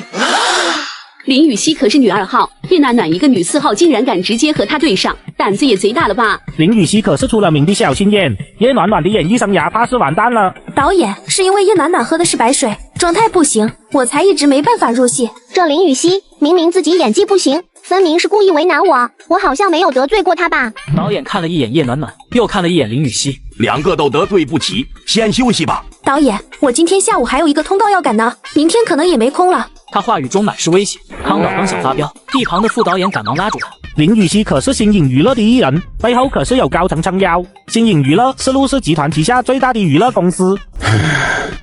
林雨熙可是女2号，叶暖暖一个女4号竟然敢直接和她对上，胆子也贼大了吧？林雨熙可是出了名的小心眼，叶暖暖的演艺生涯怕是完蛋了。导演，是因为叶暖暖喝的是白水，状态不行，我才一直没办法入戏。这林雨熙明明自己演技不行，分明是故意为难我，我好像没有得罪过他吧？导演看了一眼叶暖暖，又看了一眼林雨熙，两个都得罪不起，先休息吧。导演，我今天下午还有一个通告要赶呢，明天可能也没空了。他话语中满是威胁。康导刚想发飙，一旁的副导演赶忙拉住他。林雨熙可是新颖娱乐第一人，背后可是有高层撑腰。新颖娱乐是陆氏集团旗下最大的娱乐公司。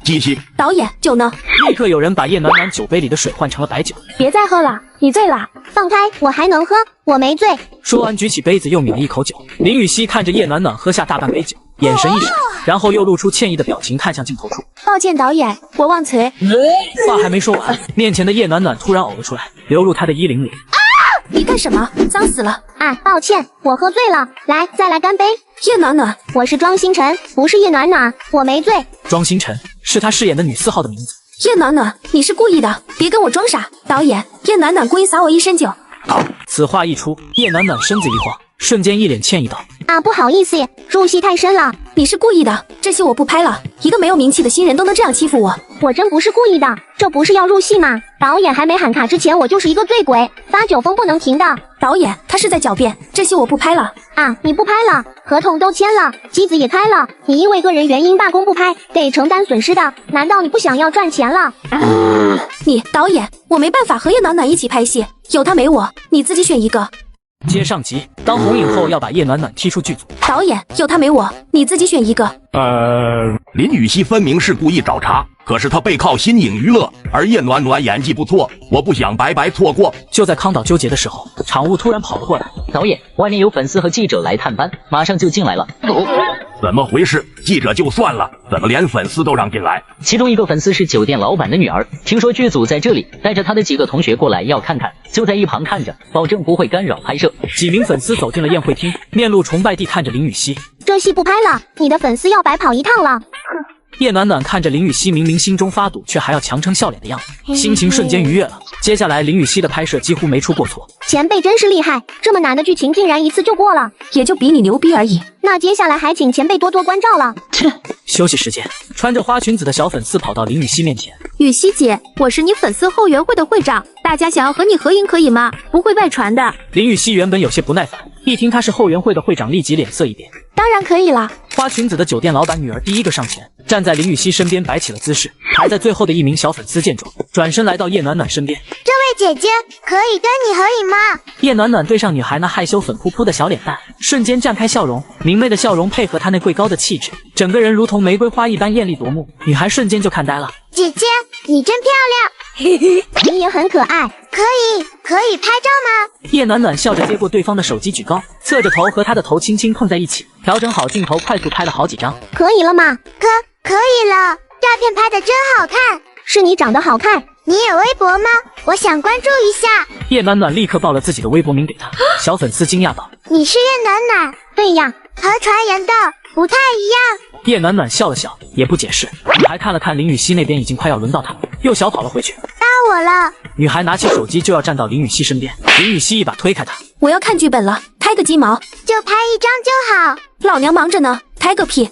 继续。导演，酒呢？立刻有人把叶暖暖酒杯里的水换成了白酒。别再喝了，你醉了。放开，我还能喝，我没醉。说完举起杯子又抿了一口酒。林雨熙看着叶暖暖喝下大半杯酒，眼神一闪，然后又露出歉意的表情看向镜头处。抱歉导演，我忘词。话还没说完，面前的叶暖暖突然呕了出来，流入她的衣领里。你干什么？脏死了！啊，抱歉，我喝醉了。来，再来干杯。叶暖暖，我是庄星辰，不是叶暖暖，我没醉。庄星辰是他饰演的女4号的名字。叶暖暖，你是故意的，别跟我装傻。导演，叶暖暖故意洒我一身酒。此话一出，叶暖暖身子一晃，瞬间一脸歉意道：啊，不好意思，入戏太深了。你是故意的，这戏我不拍了。一个没有名气的新人都能这样欺负我，我真不是故意的。这不是要入戏吗？导演还没喊卡之前，我就是一个醉鬼，发酒疯不能停的。导演，他是在狡辩，这戏我不拍了。啊，你不拍了，合同都签了，机子也开了，你因为个人原因罢工不拍，得承担损失的。难道你不想要赚钱了？你导演，我没办法和叶暖暖一起拍戏，有他没我，你自己选一个。接上集，当红影后要把叶暖暖踢出剧组。导演，有他没我，你自己选一个。林雨熙分明是故意找茬，可是他背靠新颖娱乐，而叶暖暖演技不错，我不想白白错过。就在康导纠结的时候，场务突然跑了过来。导演，外面有粉丝和记者来探班，马上就进来了。怎么回事？记者就算了，怎么连粉丝都让进来？其中一个粉丝是酒店老板的女儿，听说剧组在这里，带着她的几个同学过来要看看，就在一旁看着，保证不会干扰拍摄。几名粉丝走进了宴会厅，面露崇拜地看着林雨熙。这戏不拍了，你的粉丝要白跑一趟了。叶暖暖看着林雨熙明明心中发堵，却还要强撑笑脸的样子，心情瞬间愉悦了。接下来林雨熙的拍摄几乎没出过错。前辈真是厉害，这么难的剧情竟然一次就过了，也就比你牛逼而已。那接下来还请前辈多多关照了。切。休息时间，穿着花裙子的小粉丝跑到林雨熙面前。雨熙姐，我是你粉丝后援会的会长，大家想要和你合影可以吗？不会外传的。林雨熙原本有些不耐烦，一听他是后援会的会长，立即脸色一变。当然可以了。花裙子的酒店老板女儿第一个上前，站在林雨熙身边摆起了姿势。排在最后的一名小粉丝见状，转身来到叶暖暖身边。这位姐姐，可以跟你合影吗？叶暖暖对上女孩那害羞粉扑扑的小脸蛋，瞬间绽开笑容，明媚的笑容配合她那贵高的气质，整个人如同玫瑰花一般艳丽夺目，女孩瞬间就看呆了。姐姐，你真漂亮，你也很可爱，可以拍照吗？叶暖暖笑着接过对方的手机举高，侧着头和她的头轻轻碰在一起，调整好镜头，快速拍了好几张。可以了吗？可以了，照片拍得真好看。是你长得好看。你有微博吗？我想关注一下。叶暖暖立刻报了自己的微博名给他。小粉丝惊讶道：你是叶暖暖？对呀，和传言的不太一样。叶暖暖笑了笑，也不解释。女孩看了看林雨熙那边，已经快要轮到她，又小跑了回去。到我了。女孩拿起手机就要站到林雨熙身边，林雨熙一把推开她。我要看剧本了，拍个鸡毛，就拍一张就好。老娘忙着呢，拍个屁。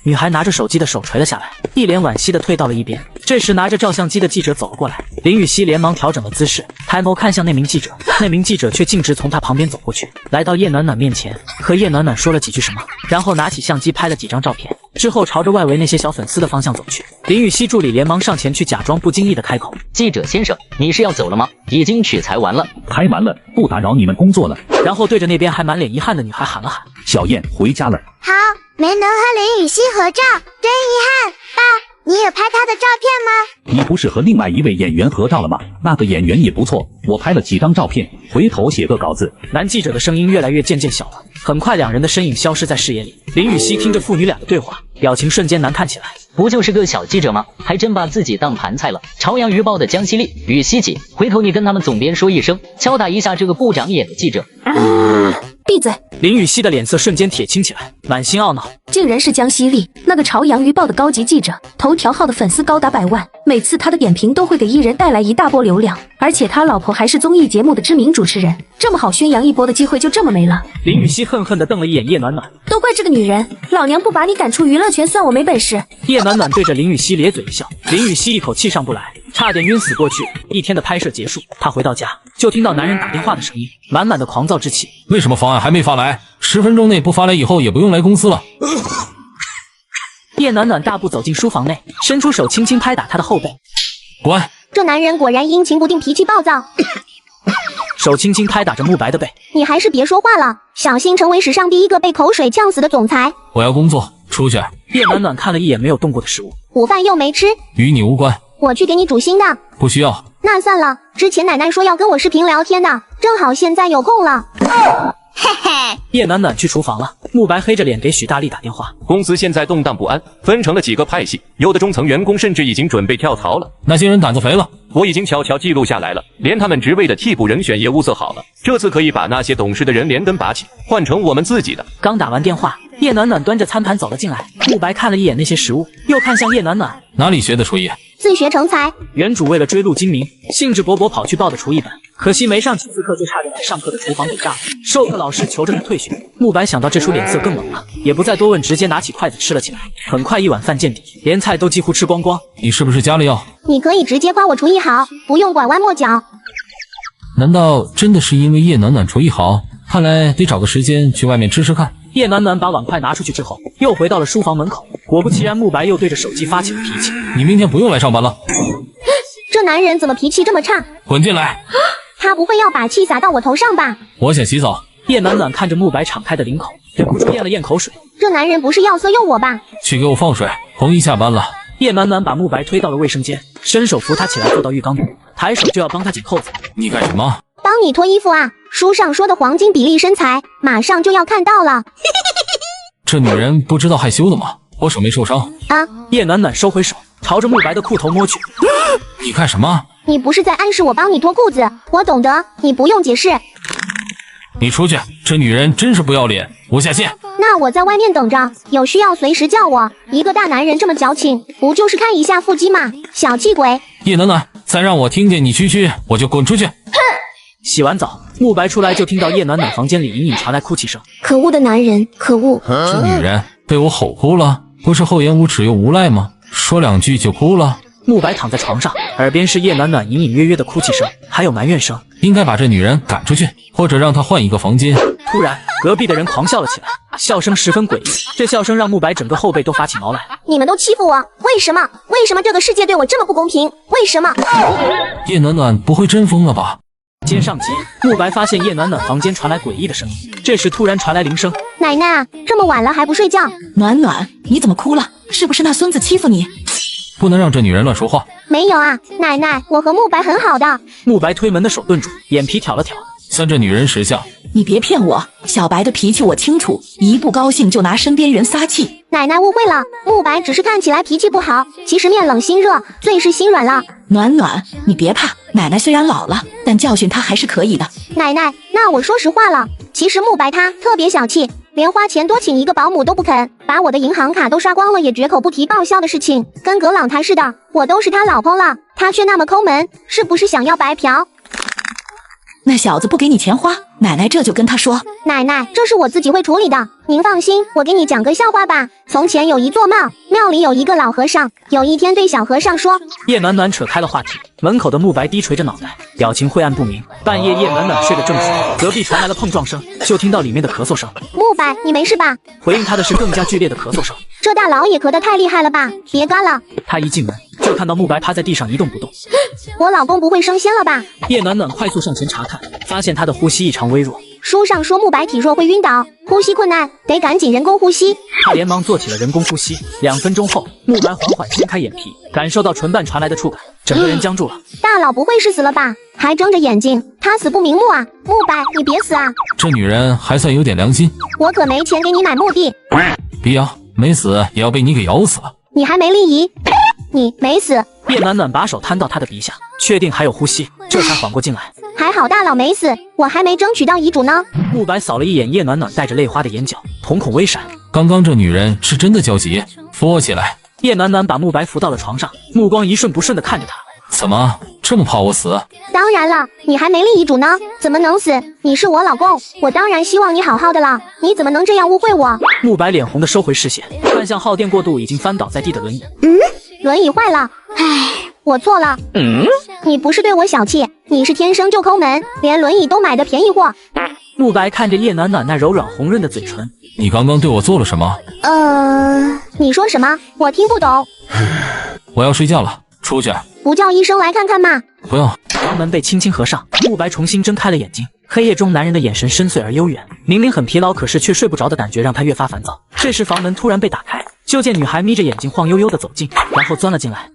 女孩拿着手机的手垂了下来，一脸惋惜的退到了一边。这时拿着照相机的记者走了过来，林雨熙连忙调整了姿势，抬头看向那名记者，那名记者却径直从他旁边走过去，来到叶暖暖面前，和叶暖暖说了几句什么，然后拿起相机拍了几张照片。之后朝着外围那些小粉丝的方向走去。林雨熙助理连忙上前去，假装不经意的开口：“记者先生，你是要走了吗？已经取材完了。”拍完了，不打扰你们工作了。然后对着那边还满脸遗憾的女孩喊了喊：“小燕回家了。”好，没能和林雨熙合照，真遗憾。爸，你也拍她的照片吗？你不是和另外一位演员合照了吗？那个演员也不错，我拍了几张照片，回头写个稿子。男记者的声音越来越渐渐小了，很快两人的身影消失在视野里。林雨熙听着父女俩的对话，表情瞬间难看起来。不就是个小记者吗？还真把自己当盘菜了。朝阳余报的江西丽、雨熙姐，回头你跟他们总编说一声，敲打一下这个不长眼的记者。闭嘴！林雨熙的脸色瞬间铁青起来，满心懊恼，竟然是江西丽，那个朝阳余报的高级记者，头条号的粉丝高达100万，每次他的点评都会给艺人带来一大波流量，而且他老婆还是综艺节目的知名主持人，这么好宣扬一波的机会就这么没了。林雨熙恨恨地瞪了一眼叶暖暖，都怪这个女人，老娘不把你赶出娱乐圈算我没本事。叶暖暖对着林雨熙咧嘴一笑，林雨熙一口气上不来，差点晕死过去。一天的拍摄结束，他回到家就听到男人打电话的声音，满满的狂躁之气。为什么方案还没发来？10分钟内不发来，以后也不用来公司了。叶暖暖大步走进书房内，伸出手轻轻拍打他的后背。滚！这男人果然阴晴不定，脾气暴躁。手轻轻拍打着慕白的背。你还是别说话了，小心成为史上第一个被口水呛死的总裁。我要工作，出去。叶暖暖看了一眼没有动过的食物，午饭又没吃，与你无关。我去给你煮新的。不需要。那算了，之前奶奶说要跟我视频聊天的，正好现在有空了。嘿嘿，叶暖暖去厨房了。慕白黑着脸给许大力打电话。公司现在动荡不安，分成了几个派系，有的中层员工甚至已经准备跳槽了。那些人胆子肥了，我已经悄悄记录下来了，连他们职位的替补人选也物色好了。这次可以把那些懂事的人连根拔起，换成我们自己的。刚打完电话，叶暖暖端着餐盘走了进来。慕白看了一眼那些食物，又看向叶暖暖，哪里学的厨艺？自学成才。原主为了追陆金明，兴致勃勃跑去报的厨艺本，可惜没上几次课就差点把上课的厨房给炸了。授课老师求着他退学。慕白想到这出脸色更冷了，也不再多问，直接拿起筷子吃了起来。很快一碗饭见底，连菜都几乎吃光光。你是不是加了药？你可以直接夸我厨艺好，不用拐弯抹角。难道真的是因为叶暖暖厨艺好？看来得找个时间去外面吃吃看。叶暖暖把碗筷拿出去之后，又回到了书房门口。果不其然，慕白又对着手机发起了脾气。你明天不用来上班了。这男人怎么脾气这么差？滚进来！他不会要把气洒到我头上吧？我想洗澡。叶暖暖看着慕白敞开的领口，忍不住咽了咽口水。这男人不是要色诱我吧？去给我放水，红衣下班了。叶暖暖把慕白推到了卫生间，伸手扶他起来，坐到浴缸边，抬手就要帮他紧扣子。你干什么？帮你脱衣服啊！书上说的黄金比例身材，马上就要看到了。这女人不知道害羞的吗？我手没受伤啊！叶暖暖收回手，朝着慕白的裤头摸去。你干什么？你不是在暗示我帮你脱裤子？我懂得，你不用解释。你出去！这女人真是不要脸，我下线。那我在外面等着，有需要随时叫我。一个大男人这么矫情，不就是看一下腹肌吗？小气鬼！叶暖暖，再让我听见你区区，我就滚出去！哼！洗完澡，慕白出来就听到叶暖暖房间里隐隐传来哭泣声。可恶的男人，可恶！这女人被我吼哭了，不是厚颜无耻又无赖吗？说两句就哭了。慕白躺在床上，耳边是叶暖暖隐隐约约的哭泣声，还有埋怨声。应该把这女人赶出去，或者让她换一个房间。突然，隔壁的人狂笑了起来，笑声十分诡异。这笑声让慕白整个后背都发起毛来。你们都欺负我，为什么？为什么这个世界对我这么不公平？为什么？叶暖暖不会真疯了吧？接上集，慕白发现叶暖暖房间传来诡异的声音，这时突然传来铃声。奶奶啊，这么晚了还不睡觉？暖暖，你怎么哭了？是不是那孙子欺负你？不能让这女人乱说话。没有啊，奶奶，我和慕白很好的。慕白推门的手顿住，眼皮挑了挑。算这女人识相。你别骗我，小白的脾气我清楚，一不高兴就拿身边人撒气。奶奶误会了，慕白只是看起来脾气不好，其实面冷心热，最是心软了。暖暖，你别怕，奶奶虽然老了，但教训她还是可以的。奶奶，那我说实话了，其实慕白他特别小气，连花钱多请一个保姆都不肯，把我的银行卡都刷光了也绝口不提报销的事情，跟葛朗台似的，我都是他老婆了，他却那么抠门，是不是想要白嫖？那小子不给你钱花，奶奶这就跟他说。奶奶，这是我自己会处理的，您放心，我给你讲个笑话吧。从前有一座庙，庙里有一个老和尚，有一天对小和尚说。叶暖暖扯开了话题，门口的慕白低垂着脑袋，表情晦暗不明。半夜叶暖暖睡得正熟，隔壁传来了碰撞声，就听到里面的咳嗽声。慕白，你没事吧？回应他的是更加剧烈的咳嗽声。这大佬也咳得太厉害了吧！别干了。他一进门就看到慕白趴在地上一动不动。我老公不会升仙了吧？叶暖暖快速上前查看，发现他的呼吸异常微弱。书上说慕白体弱会晕倒，呼吸困难，得赶紧人工呼吸。他连忙做起了人工呼吸。2分钟后，慕白缓缓掀开眼皮，感受到唇瓣传来的触感，整个人僵住了。大佬不会是死了吧？还睁着眼睛，他死不瞑目啊！慕白，你别死啊！这女人还算有点良心。我可没钱给你买墓地。别咬，没死也要被你给咬死了。你还没立遗，你没死。叶暖暖把手摊到他的鼻下，确定还有呼吸，这才缓过劲来。还好大佬没死，我还没争取到遗嘱呢。慕白扫了一眼叶暖暖带着泪花的眼角，瞳孔微闪。刚刚这女人是真的焦急，扶我起来。叶暖暖把慕白扶到了床上，目光一顺不顺地看着他。怎么这么怕我死？当然了，你还没立遗嘱呢，怎么能死？你是我老公，我当然希望你好好的了，你怎么能这样误会我？慕白脸红的收回视线，看向耗电过度已经翻倒在地的轮椅。轮椅坏了，唉，我错了。你不是对我小气，你是天生就抠门，连轮椅都买的便宜货。慕白看着叶暖暖那柔软红润的嘴唇，你刚刚对我做了什么？你说什么？我听不懂。我要睡觉了，出去。不叫医生来看看吗？不用。房门被轻轻合上，慕白重新睁开了眼睛。黑夜中，男人的眼神深邃而悠远，明明很疲劳，可是却睡不着的感觉让他越发烦躁。这时房门突然被打开，就见女孩眯着眼睛晃悠悠地走近，然后钻了进来。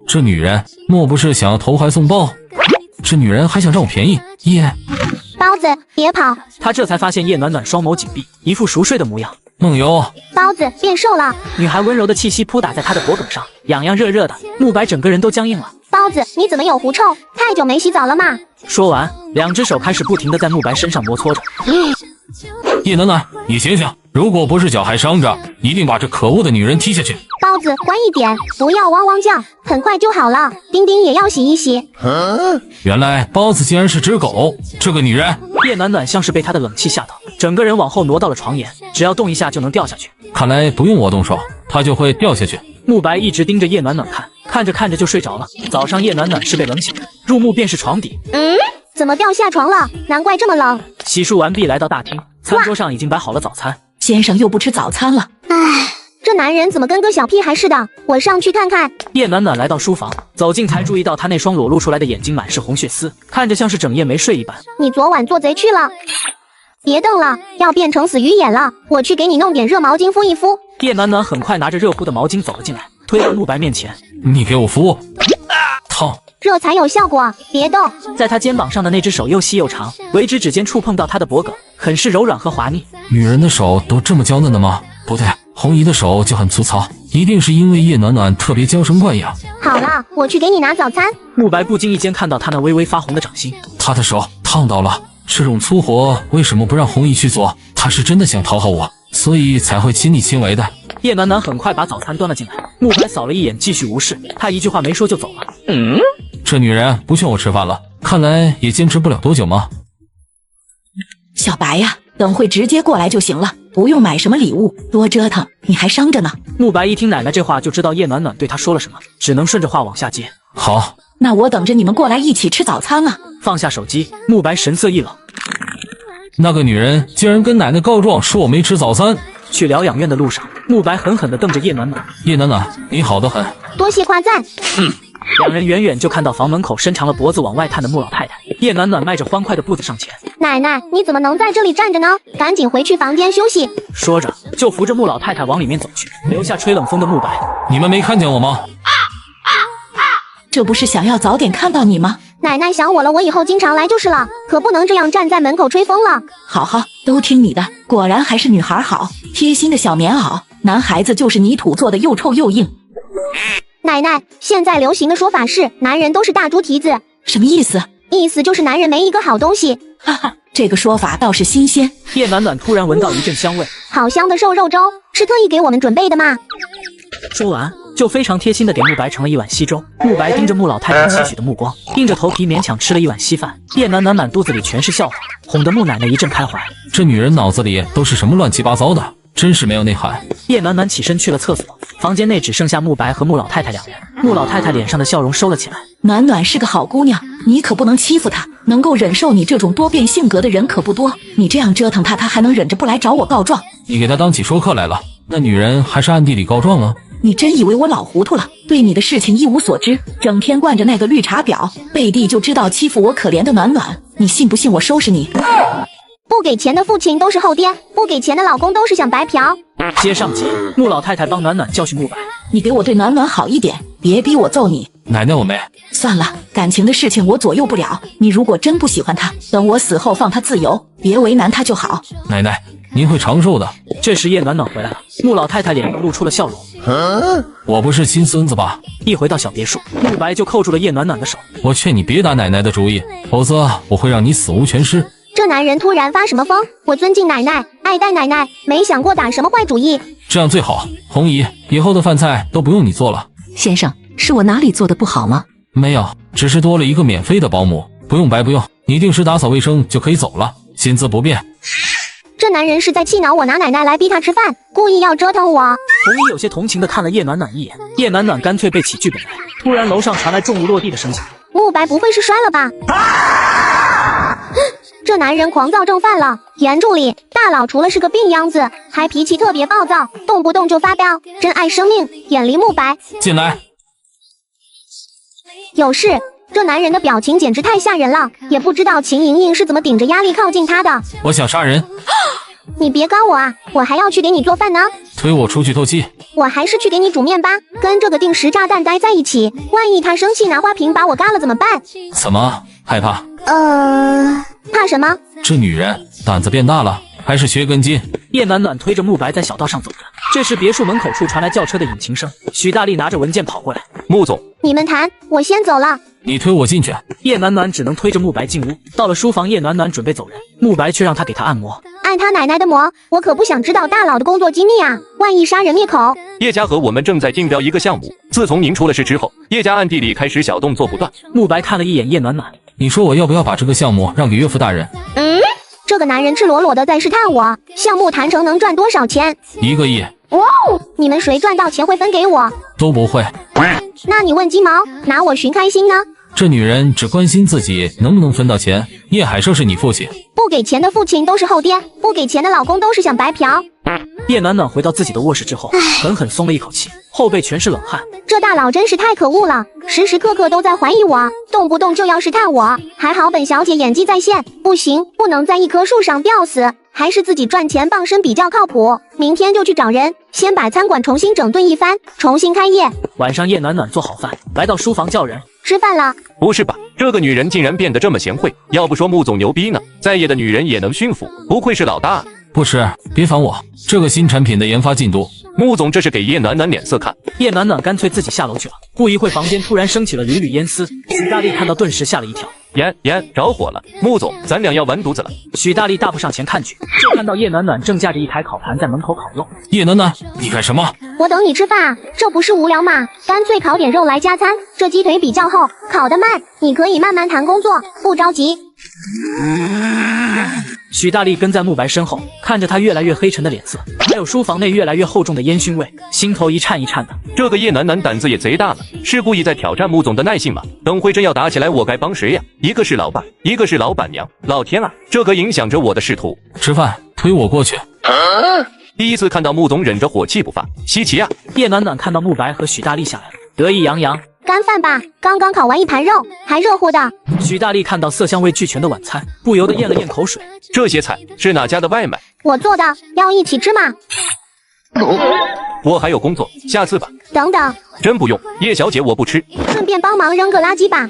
这女人莫不是想要投怀送抱？这女人还想占我便宜？包子，别跑！他这才发现叶暖暖双眸紧闭，一副熟睡的模样。梦游，包子变瘦了。女孩温柔的气息扑打在他的脖颈上，痒痒热热的，慕白整个人都僵硬了。包子，你怎么有狐臭？太久没洗澡了吗？说完，2只手开始不停地在慕白身上摩搓着。叶暖暖，你醒醒！如果不是脚还伤着，一定把这可恶的女人踢下去。包子，乖一点，不要汪汪叫，很快就好了。丁丁也要洗一洗。原来包子竟然是只狗，这个女人！叶暖暖像是被他的冷气吓到，整个人往后挪到了床沿，只要动一下就能掉下去。看来不用我动手，她就会掉下去。慕白一直盯着叶暖暖看，看着看着就睡着了。早上叶暖暖是被冷醒的，入目便是床底。怎么掉下床了？难怪这么冷。洗漱完毕，来到大厅，餐桌上已经摆好了早餐。先生又不吃早餐了。这男人怎么跟个小屁孩似的？我上去看看。叶暖暖来到书房，走近才注意到他那双裸露出来的眼睛满是红血丝，看着像是整夜没睡一般。你昨晚做贼去了？别瞪了，要变成死鱼眼了。我去给你弄点热毛巾敷一敷。叶暖暖很快拿着热乎的毛巾走了进来，推到慕白面前。你给我敷。烫。热才有效果，别动。在他肩膀上的那只手又细又长，尾指指尖触碰到他的脖颈，很是柔软和滑腻。女人的手都这么娇嫩的吗？不对，红姨的手就很粗糙，一定是因为叶暖暖特别娇生惯养。好了，我去给你拿早餐。慕白不经意间看到他那微微发红的掌心，他的手烫到了。这种粗活为什么不让红姨去做？他是真的想讨好我，所以才会亲力亲为的。叶暖暖很快把早餐端了进来，慕白扫了一眼，继续无视，他一句话没说就走了。这女人不劝我吃饭了，看来也坚持不了多久吗？小白呀，等会直接过来就行了，不用买什么礼物，多折腾，你还伤着呢。慕白一听奶奶这话，就知道叶暖暖对他说了什么，只能顺着话往下接。好，那我等着你们过来一起吃早餐了。放下手机，慕白神色一冷。那个女人竟然跟奶奶告状，说我没吃早餐。去疗养院的路上，慕白狠狠地瞪着叶暖暖。叶暖暖，你好得很。多谢夸赞。两人远远就看到房门口伸长了脖子往外探的穆老太太。叶暖暖迈着欢快的步子上前。奶奶，你怎么能在这里站着呢？赶紧回去房间休息。说着就扶着穆老太太往里面走去，留下吹冷风的慕白。你们没看见我吗？这不是想要早点看到你吗？奶奶想我了，我以后经常来就是了，可不能这样站在门口吹风了。好好，都听你的，果然还是女孩好，贴心的小棉袄，男孩子就是泥土做的，又臭又硬。奶奶，现在流行的说法是男人都是大猪蹄子，什么意思？意思就是男人没一个好东西。哈哈，这个说法倒是新鲜。叶暖暖突然闻到一阵香味，好香的瘦肉粥，是特意给我们准备的吗？说完就非常贴心的给慕白盛了一碗稀粥。慕白盯着穆老太太期许的目光，硬着头皮勉强吃了一碗稀饭。叶暖暖满肚子里全是笑话，哄得穆奶奶一阵开怀。这女人脑子里都是什么乱七八糟的，真是没有内涵。叶暖暖起身去了厕所，房间内只剩下慕白和穆老太太两人。穆老太太脸上的笑容收了起来。暖暖是个好姑娘，你可不能欺负她，能够忍受你这种多变性格的人可不多。你这样折腾她，她还能忍着不来找我告状？你给她当起说客来了？那女人还是暗地里告状啊？你真以为我老糊涂了，对你的事情一无所知，整天惯着那个绿茶婊，背地就知道欺负我可怜的暖暖，你信不信我收拾你？不给钱的父亲都是后爹，不给钱的老公都是想白嫖。接上集，穆老太太帮暖暖教训穆白，你给我对暖暖好一点，别逼我揍你。奶奶我没。算了，感情的事情我左右不了，你如果真不喜欢他，等我死后放他自由，别为难他就好。奶奶，您会长寿的。这时叶暖暖回来了，穆老太太脸上露出了笑容。我不是亲孙子吧？一回到小别墅，穆白就扣住了叶暖暖的手。我劝你别打奶奶的主意，否则我会让你死无全尸。这男人突然发什么疯？我尊敬奶奶，爱戴奶奶，没想过打什么坏主意。这样最好，红姨，以后的饭菜都不用你做了。先生，是我哪里做的不好吗？没有，只是多了一个免费的保姆，不用白不用，你定时打扫卫生就可以走了，薪资不变。这男人是在气恼我拿奶奶来逼他吃饭，故意要折腾我。红姨有些同情地看了叶暖暖一眼，叶暖暖干脆背起剧本来。突然楼上传来重物落地的声响，慕白不会是摔了吧？这男人狂躁症犯了，严助理，大佬除了是个病秧子，还脾气特别暴躁，动不动就发飙，真爱生命，远离慕白。进来。有事。这男人的表情简直太吓人了，也不知道秦莹莹是怎么顶着压力靠近他的。我想杀人。你别告我啊，我还要去给你做饭呢。推我出去透气。我还是去给你煮面吧，跟这个定时炸弹待在一起，万一他生气拿花瓶把我嘎了怎么办？怎么害怕？怕什么？这女人胆子变大了，还是缺根筋。叶暖暖推着慕白在小道上走着，这时别墅门口处传来轿车的引擎声，许大力拿着文件跑过来。穆总，你们谈，我先走了。你推我进去。叶暖暖只能推着慕白进屋。到了书房，叶暖暖准备走人，慕白却让他给他按摩。按他奶奶的摩，我可不想知道大佬的工作机密啊，万一杀人灭口。叶家和我们正在竞标一个项目，自从您出了事之后，叶家暗地里开始小动作不断。慕白看了一眼叶暖暖，你说我要不要把这个项目让给岳父大人？这个男人赤裸裸的在试探我，项目谈成能赚多少钱？1个亿。哇哦！你们谁赚到钱会分给我？都不会。那你问鸡毛，拿我寻开心呢？这女人只关心自己能不能分到钱。叶海社是你父亲，不给钱的父亲都是后爹，不给钱的老公都是想白嫖。叶暖暖回到自己的卧室之后，狠狠松了一口气，后背全是冷汗。这大佬真是太可恶了，时时刻刻都在怀疑我，动不动就要试探我。还好本小姐演技在线，不行，不能在一棵树上吊死，还是自己赚钱傍身比较靠谱。明天就去找人，先把餐馆重新整顿一番，重新开业。晚上叶暖暖做好饭，来到书房叫人吃饭了。不是吧，这个女人竟然变得这么贤惠，要不说穆总牛逼呢，在业的女人也能驯服，不愧是老大。不吃，别烦我。这个新产品的研发进度，穆总这是给叶暖暖脸色看。叶暖暖干脆自己下楼去了。不一会，房间突然升起了缕缕烟丝，许大力看到顿时吓了一跳。烟着火了，穆总，咱俩要完犊子了。许大力大步上前看去，就看到叶暖暖正架着一台烤盘在门口烤肉。叶暖暖，你干什么？我等你吃饭啊，这不是无聊吗？干脆烤点肉来加餐。这鸡腿比较厚，烤得慢，你可以慢慢谈工作，不着急。许大力跟在慕白身后，看着他越来越黑沉的脸色，还有书房内越来越厚重的烟熏味，心头一颤一颤的。这个叶暖暖胆子也贼大了，是故意在挑战穆总的耐性吗？等会真要打起来，我该帮谁呀？一个是老板，一个是老板娘，老天啊，这个影响着我的仕途。吃饭，推我过去。第一次看到穆总忍着火气不发，稀奇啊！叶暖暖看到慕白和许大力下来了，得意洋洋。干饭吧，刚刚烤完一盘肉，还热乎的。许大力看到色香味俱全的晚餐，不由得咽了咽口水。这些菜是哪家的外卖？我做的，要一起吃吗？我还有工作，下次吧。等等，真不用，叶小姐我不吃。顺便帮忙扔个垃圾吧。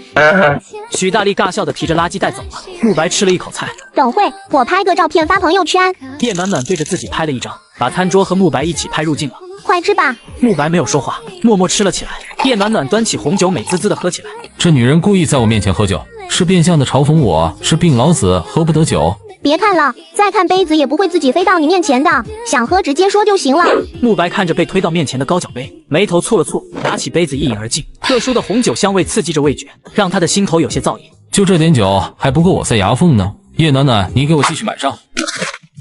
许大力尬笑的提着垃圾袋走了。慕白吃了一口菜，等会我拍个照片发朋友圈。叶暖暖对着自己拍了一张，把餐桌和慕白一起拍入镜了。快吃吧。慕白没有说话，默默吃了起来。叶暖暖端起红酒，美滋滋的喝起来。这女人故意在我面前喝酒，是变相的嘲讽我是病老子喝不得酒。别看了，再看杯子也不会自己飞到你面前的，想喝直接说就行了。慕白看着被推到面前的高脚杯，眉头蹙了蹙，拿起杯子一饮而尽。特殊的红酒香味刺激着味觉，让他的心头有些燥意。就这点酒还不够我塞牙缝呢。叶暖暖，你给我继续满上。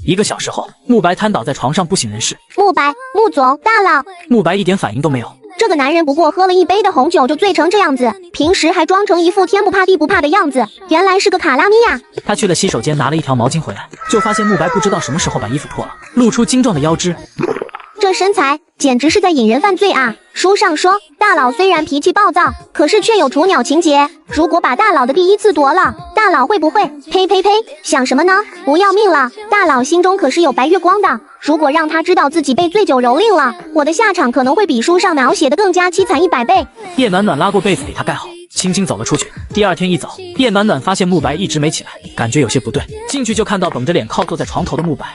1个小时后，慕白瘫倒在床上不省人事。慕白，穆总，大佬。慕白一点反应都没有。这个男人不过喝了一杯的红酒就醉成这样子，平时还装成一副天不怕地不怕的样子，原来是个卡拉米亚。他去了洗手间拿了一条毛巾回来，就发现慕白不知道什么时候把衣服脱了，露出精壮的腰肢。这身材简直是在引人犯罪啊！书上说，大佬虽然脾气暴躁，可是却有雏鸟情节。如果把大佬的第一次夺了，大佬会不会呸呸呸，想什么呢？不要命了！大佬心中可是有白月光的。如果让他知道自己被醉酒蹂躏了，我的下场可能会比书上描写的更加凄惨100倍。叶暖暖拉过被子给他盖好，轻轻走了出去。第二天一早，叶暖暖发现慕白一直没起来，感觉有些不对，进去就看到绷着脸靠坐在床头的慕白。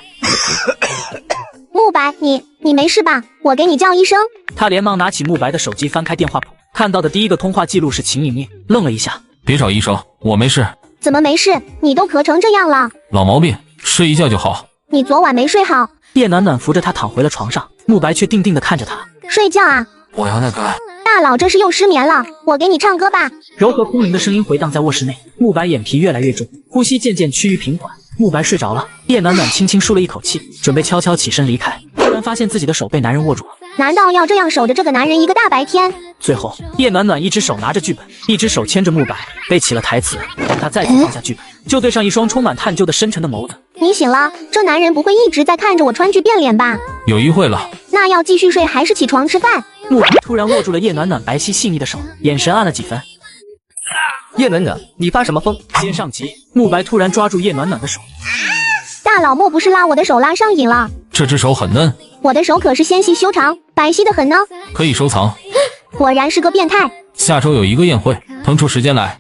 慕白，你没事吧？我给你叫医生。他连忙拿起慕白的手机，翻开电话簿，看到的第一个通话记录是秦莹莹，愣了一下。别找医生，我没事。怎么没事？你都咳成这样了。老毛病，睡一觉就好。你昨晚没睡好。叶暖暖扶着他躺回了床上，慕白却定定地看着他。睡觉啊？我要那个。大佬这是又失眠了，我给你唱歌吧。柔和空灵的声音回荡在卧室内，慕白眼皮越来越重，呼吸渐渐趋于平缓。慕白睡着了，叶暖暖轻轻舒了一口气，准备悄悄起身离开，突然发现自己的手被男人握住了。难道要这样守着这个男人一个大白天？最后，叶暖暖一只手拿着剧本，一只手牵着慕白，背起了台词。等他再次放下剧本，就对上一双充满探究的深沉的眸子。你醒了，这男人不会一直在看着我川剧变脸吧？有一会了。那要继续睡还是起床吃饭？慕白突然握住了叶暖暖白皙细腻的手，眼神暗了几分。叶暖暖，你发什么疯？先上集，慕白突然抓住叶暖暖的手。大佬莫不是拉我的手拉上瘾了？这只手很嫩，我的手可是纤细修长，白皙的很呢。可以收藏。果然是个变态。下周有一个宴会，腾出时间来。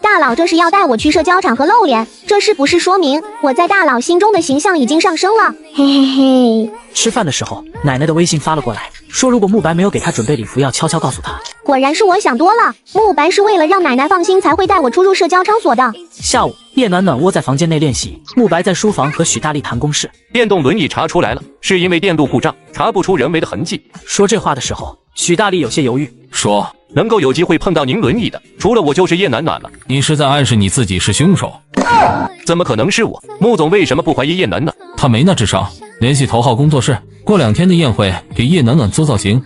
大佬这是要带我去社交场合露脸，这是不是说明我在大佬心中的形象已经上升了？嘿嘿嘿。吃饭的时候，奶奶的微信发了过来，说如果慕白没有给他准备礼服，要悄悄告诉他。果然是我想多了，慕白是为了让奶奶放心才会带我出入社交场所的。下午，叶暖暖窝在房间内练习，慕白在书房和许大力谈公事。电动轮椅查出来了，是因为电路故障，查不出人为的痕迹。说这话的时候，许大力有些犹豫，说能够有机会碰到您轮椅的，除了我就是叶暖暖了。你是在暗示你自己是凶手？怎么可能是我？穆总为什么不怀疑叶暖暖？他没那智商。联系头号工作室，过2天的宴会给叶暖暖做造型。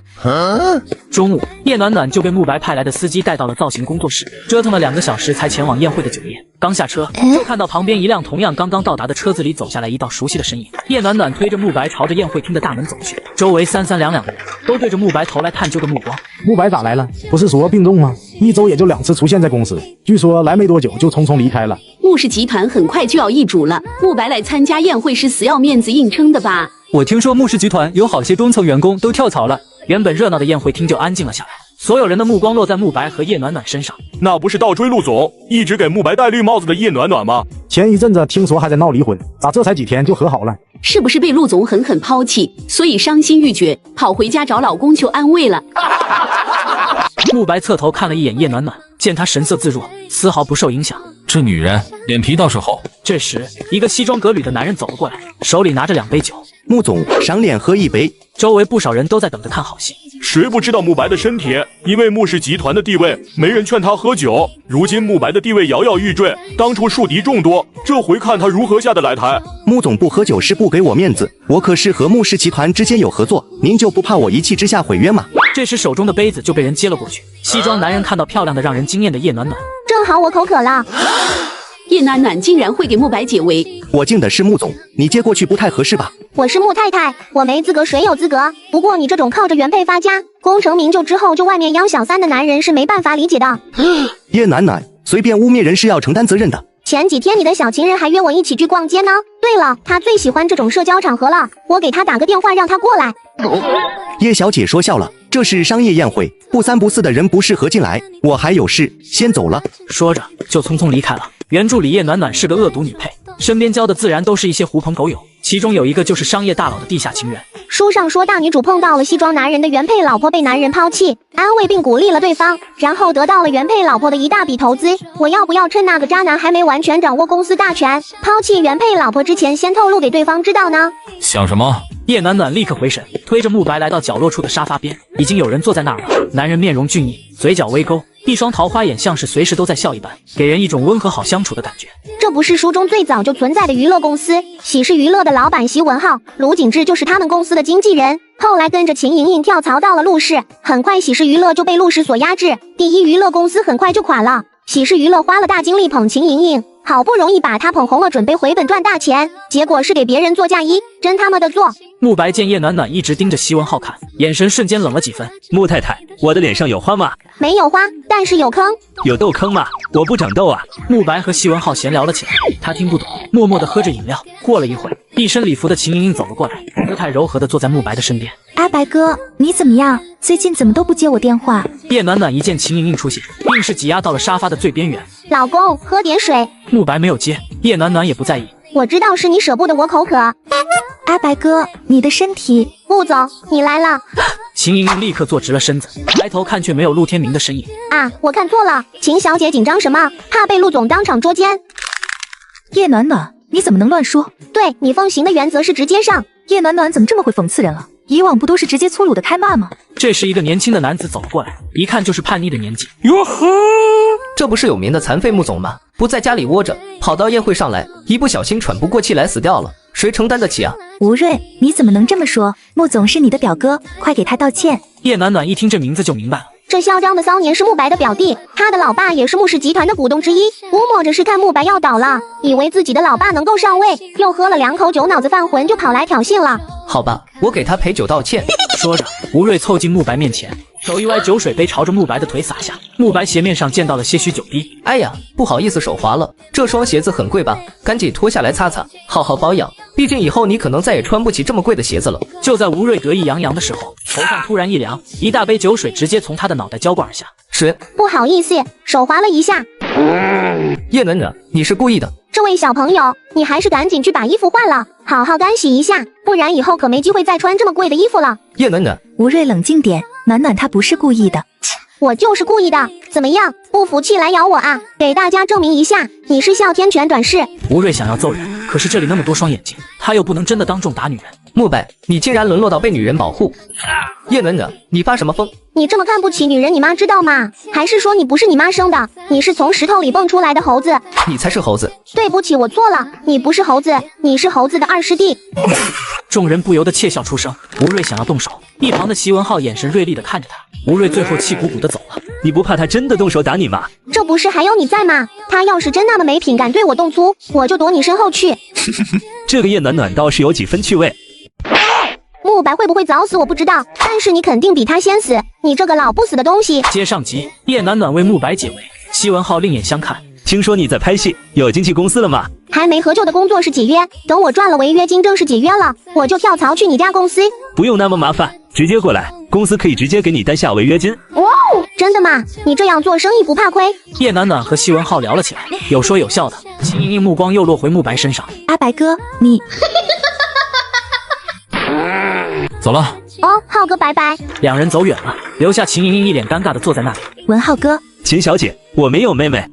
中午，叶暖暖就被慕白派来的司机带到了造型工作室，折腾了2个小时才前往宴会的酒店。刚下车，就看到旁边一辆同样刚刚到达的车子里走下来一道熟悉的身影。叶暖暖推着慕白朝着宴会厅的大门走去，周围3、2、2的人都对着慕白投来探究的目光。慕白咋来了？不是说病重吗？1周也就2次出现在公司，据说来没多久就匆匆离开了。慕氏集团很快就要易主了，慕白来参加宴会是死要面子硬撑的吧？我听说慕氏集团有好些中层员工都跳槽了。原本热闹的宴会厅就安静了下来，所有人的目光落在慕白和叶暖暖身上。那不是倒追陆总一直给慕白戴绿帽子的叶暖暖吗？前一阵子听说还在闹离婚，咋这才几天就和好了？是不是被陆总狠狠抛弃，所以伤心欲绝，跑回家找老公求安慰了？慕白侧头看了一眼叶暖暖，见她神色自若，丝毫不受影响。这女人脸皮倒是厚。这时，一个西装革履的男人走了过来，手里拿着2杯酒。穆总，赏脸喝一杯。周围不少人都在等着看好戏。谁不知道慕白的身体？因为慕氏集团的地位，没人劝他喝酒。如今慕白的地位摇摇欲坠，当初树敌众多，这回看他如何下得来台。穆总不喝酒是不给我面子，我可是和慕氏集团之间有合作，您就不怕我一气之下毁约吗？这时手中的杯子就被人接了过去。西装男人看到漂亮的让人惊艳的叶暖暖，正好我口渴了。叶暖暖竟然会给慕白解围，我敬的是穆总，你接过去不太合适吧？我是穆太太，我没资格，谁有资格？不过你这种靠着原配发家、功成名就之后就外面养小三的男人是没办法理解的。叶暖暖，随便污蔑人是要承担责任的。前几天你的小情人还约我一起去逛街呢。对了，他最喜欢这种社交场合了，我给他打个电话让他过来。叶小姐说笑了，这是商业宴会，不三不四的人不适合进来，我还有事先走了。说着就匆匆离开了。原著里叶暖暖是个恶毒女配，身边交的自然都是一些狐朋狗友，其中有一个就是商业大佬的地下情缘。书上说大女主碰到了西装男人的原配老婆被男人抛弃，安慰并鼓励了对方，然后得到了原配老婆的一大笔投资。我要不要趁那个渣男还没完全掌握公司大权，抛弃原配老婆之前先透露给对方知道呢？想什么？叶暖暖立刻回神，推着慕白来到角落处的沙发边，已经有人坐在那儿了。男人面容俊逸，嘴角微勾，一双桃花眼像是随时都在笑一般，给人一种温和好相处的感觉。这不是书中最早就存在的娱乐公司喜事娱乐的老板席文浩，卢景志就是他们公司的经纪人，后来跟着秦莹莹跳槽到了陆氏，很快喜事娱乐就被陆氏所压制，第一娱乐公司很快就垮了。喜事娱乐花了大精力捧秦莹莹，好不容易把她捧红了，准备回本赚大钱，结果是给别人做嫁衣，真他妈的做。慕白见叶暖暖一直盯着奚文浩看，眼神瞬间冷了几分。穆太太，我的脸上有花吗？没有花，但是有坑。有痘坑吗？我不长痘啊。慕白和奚文浩闲聊了起来，他听不懂，默默地喝着饮料。过了一会，一身礼服的秦莹莹走了过来，姿态柔和地坐在慕白的身边。阿白哥，你怎么样？最近怎么都不接我电话？叶暖暖一见秦莹莹出现，硬是挤压到了沙发的最边缘。老公，喝点水。慕白没有接，叶暖暖也不在意。我知道是你舍不得我口渴。阿白哥，你的身体……穆总，你来了。秦莹莹立刻坐直了身子，抬头看却没有陆天明的身影。啊，我看错了，秦小姐紧张什么？怕被陆总当场捉奸？叶暖暖，你怎么能乱说？对你奉行的原则是直接上。叶暖暖怎么这么会讽刺人了？以往不都是直接粗鲁的开骂吗？这时一个年轻的男子走了过来，一看就是叛逆的年纪。哟呵，这不是有名的残废穆总吗？不在家里窝着，跑到宴会上来，一不小心喘不过气来死掉了，谁承担得起啊？吴瑞，你怎么能这么说？穆总是你的表哥，快给他道歉。叶暖暖一听这名字就明白了。这嚣张的骚年是慕白的表弟，他的老爸也是穆氏集团的股东之一，估摸着是看慕白要倒了，以为自己的老爸能够上位，又喝了2口酒，脑子犯浑就跑来挑衅了。好吧，我给他陪酒道歉。说着，吴瑞凑近慕白面前，手一歪，酒水杯朝着慕白的腿洒下，慕白鞋面上溅到了些许酒滴。哎呀，不好意思，手滑了。这双鞋子很贵吧？赶紧脱下来擦擦，好好保养。毕竟以后你可能再也穿不起这么贵的鞋子了。就在吴瑞得意洋洋的时候，头上突然一凉，一大杯酒水直接从他的脑袋浇灌而下。是，不好意思，手滑了一下。叶暖暖，你是故意的。这位小朋友，你还是赶紧去把衣服换了，好好干洗一下，不然以后可没机会再穿这么贵的衣服了。叶暖暖，吴瑞冷静点，暖暖她不是故意的。我就是故意的，怎么样？不服气来咬我啊！给大家证明一下，你是哮天犬短视。吴瑞想要揍人，可是这里那么多双眼睛，他又不能真的当众打女人。慕白，你竟然沦落到被女人保护。叶暖暖，你发什么疯？你这么看不起女人，你妈知道吗？还是说你不是你妈生的？你是从石头里蹦出来的猴子？你才是猴子。对不起，我错了，你不是猴子，你是猴子的二师弟。众人不由得窃笑出声。吴瑞想要动手，一旁的奚文浩眼神锐利的看着他。吴瑞最后气鼓鼓的走了。你不怕他真的动手打你吗？这不是还有你在吗？他要是真那么没品，敢对我动粗，我就躲你身后去。这个叶暖暖倒是有几分趣味。慕白会不会早死我不知道，但是你肯定比他先死，你这个老不死的东西。接上集，叶暖暖为慕白解围，奚文浩另眼相看。听说你在拍戏，有经纪公司了吗？还没合旧的工作室解约，等我赚了违约金，正式解约了，我就跳槽去你家公司。不用那么麻烦，直接过来，公司可以直接给你担下违约金。哇哦，真的吗？你这样做生意不怕亏？叶暖暖和奚文浩聊了起来，有说有笑的。秦莹莹目光又落回慕白身上。阿白哥，你走了。哦，浩哥拜拜。两人走远了，留下秦莹莹一脸尴尬的坐在那里。文浩哥，秦小姐，我没有妹妹。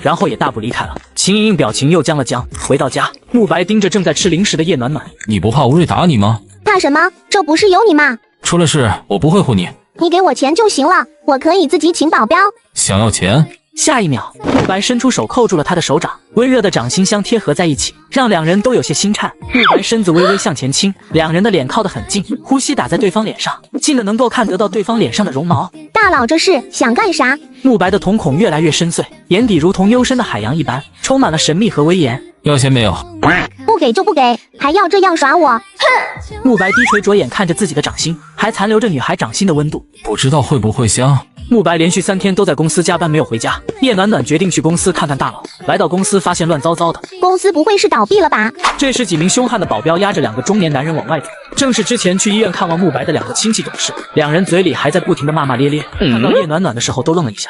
然后也大步离开了。秦莹莹表情又僵了僵。回到家，慕白盯着正在吃零食的叶暖暖。你不怕吴瑞打你吗？怕什么？这不是有你吗？出了事我不会护你。你给我钱就行了，我可以自己请保镖。想要钱？下一秒，慕白伸出手扣住了他的手掌，温热的掌心相贴合在一起，让两人都有些心颤。慕白身子微微向前倾，两人的脸靠得很近，呼吸打在对方脸上，近的能够看得到对方脸上的绒毛。大佬这是想干啥？慕白的瞳孔越来越深邃，眼底如同幽深的海洋一般，充满了神秘和威严。要钱没有？不给就不给，还要这样耍我？哼！慕白低垂着眼看着自己的掌心，还残留着女孩掌心的温度，不知道会不会香。慕白连续3天都在公司加班没有回家，叶暖暖决定去公司看看大佬。来到公司发现乱糟糟的，公司不会是倒闭了吧？这时几名凶悍的保镖押着2个中年男人往外走，正是之前去医院看望慕白的2个亲戚董事，两人嘴里还在不停的骂骂咧咧，看到叶暖暖的时候都愣了一下。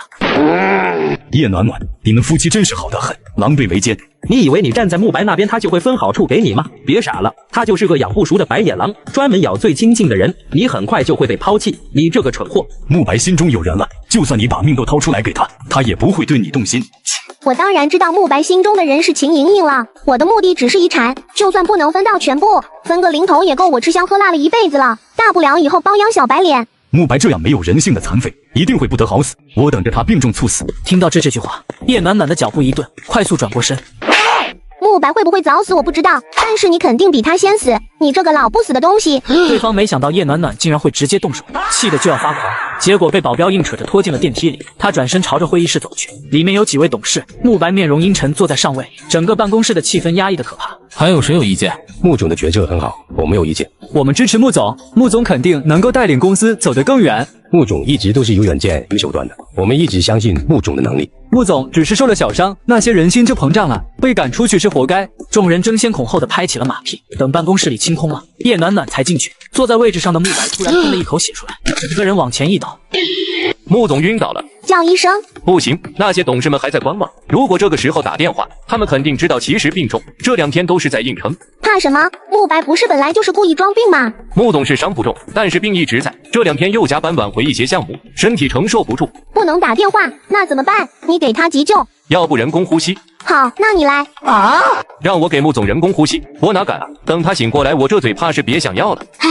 叶暖暖，你们夫妻真是好得很，狼狈为奸。你以为你站在慕白那边，他就会分好处给你吗？别傻了，他就是个养不熟的白眼狼，专门咬最亲近的人，你很快就会被抛弃。你这个蠢货！慕白心中有人了，就算你把命都掏出来给他，他也不会对你动心。我当然知道慕白心中的人是秦莹莹了，我的目的只是遗产，就算不能分到全部，分个零头也够我吃香喝辣了一辈子了，大不了以后包养小白脸。慕白这样没有人性的残废，一定会不得好死，我等着他病重猝死。听到这句话，叶暖暖的脚步一顿，快速转过身。慕白会不会早死我不知道，但是你肯定比他先死，你这个老不死的东西。对方没想到叶暖暖竟然会直接动手，气得就要发狂。结果被保镖硬扯着拖进了电梯里。他转身朝着会议室走去，里面有几位董事，慕白面容阴沉坐在上位，整个办公室的气氛压抑的可怕。还有谁有意见？穆总的决策很好，我没有意见。我们支持穆总，穆总肯定能够带领公司走得更远。穆总一直都是有远见、有手段的，我们一直相信穆总的能力。穆总只是受了小伤，那些人心就膨胀了，被赶出去是活该。众人争先恐后的拍起了马屁。等办公室里清空了，叶暖暖才进去。坐在位置上的慕白突然喷了一口血出来，整个人往前一倒。穆总晕倒了，叫医生。不行，那些董事们还在观望。如果这个时候打电话，他们肯定知道其实病重。这2天都是在硬撑。怕什么？慕白不是本来就是故意装病吗？穆董事伤不重，但是病一直在。这2天又加班挽回一些项目，身体承受不住。不能打电话，那怎么办？你给他急救。要不人工呼吸？好，那你来。啊！让我给穆总人工呼吸，我哪敢啊！等他醒过来，我这嘴怕是别想要了。唉。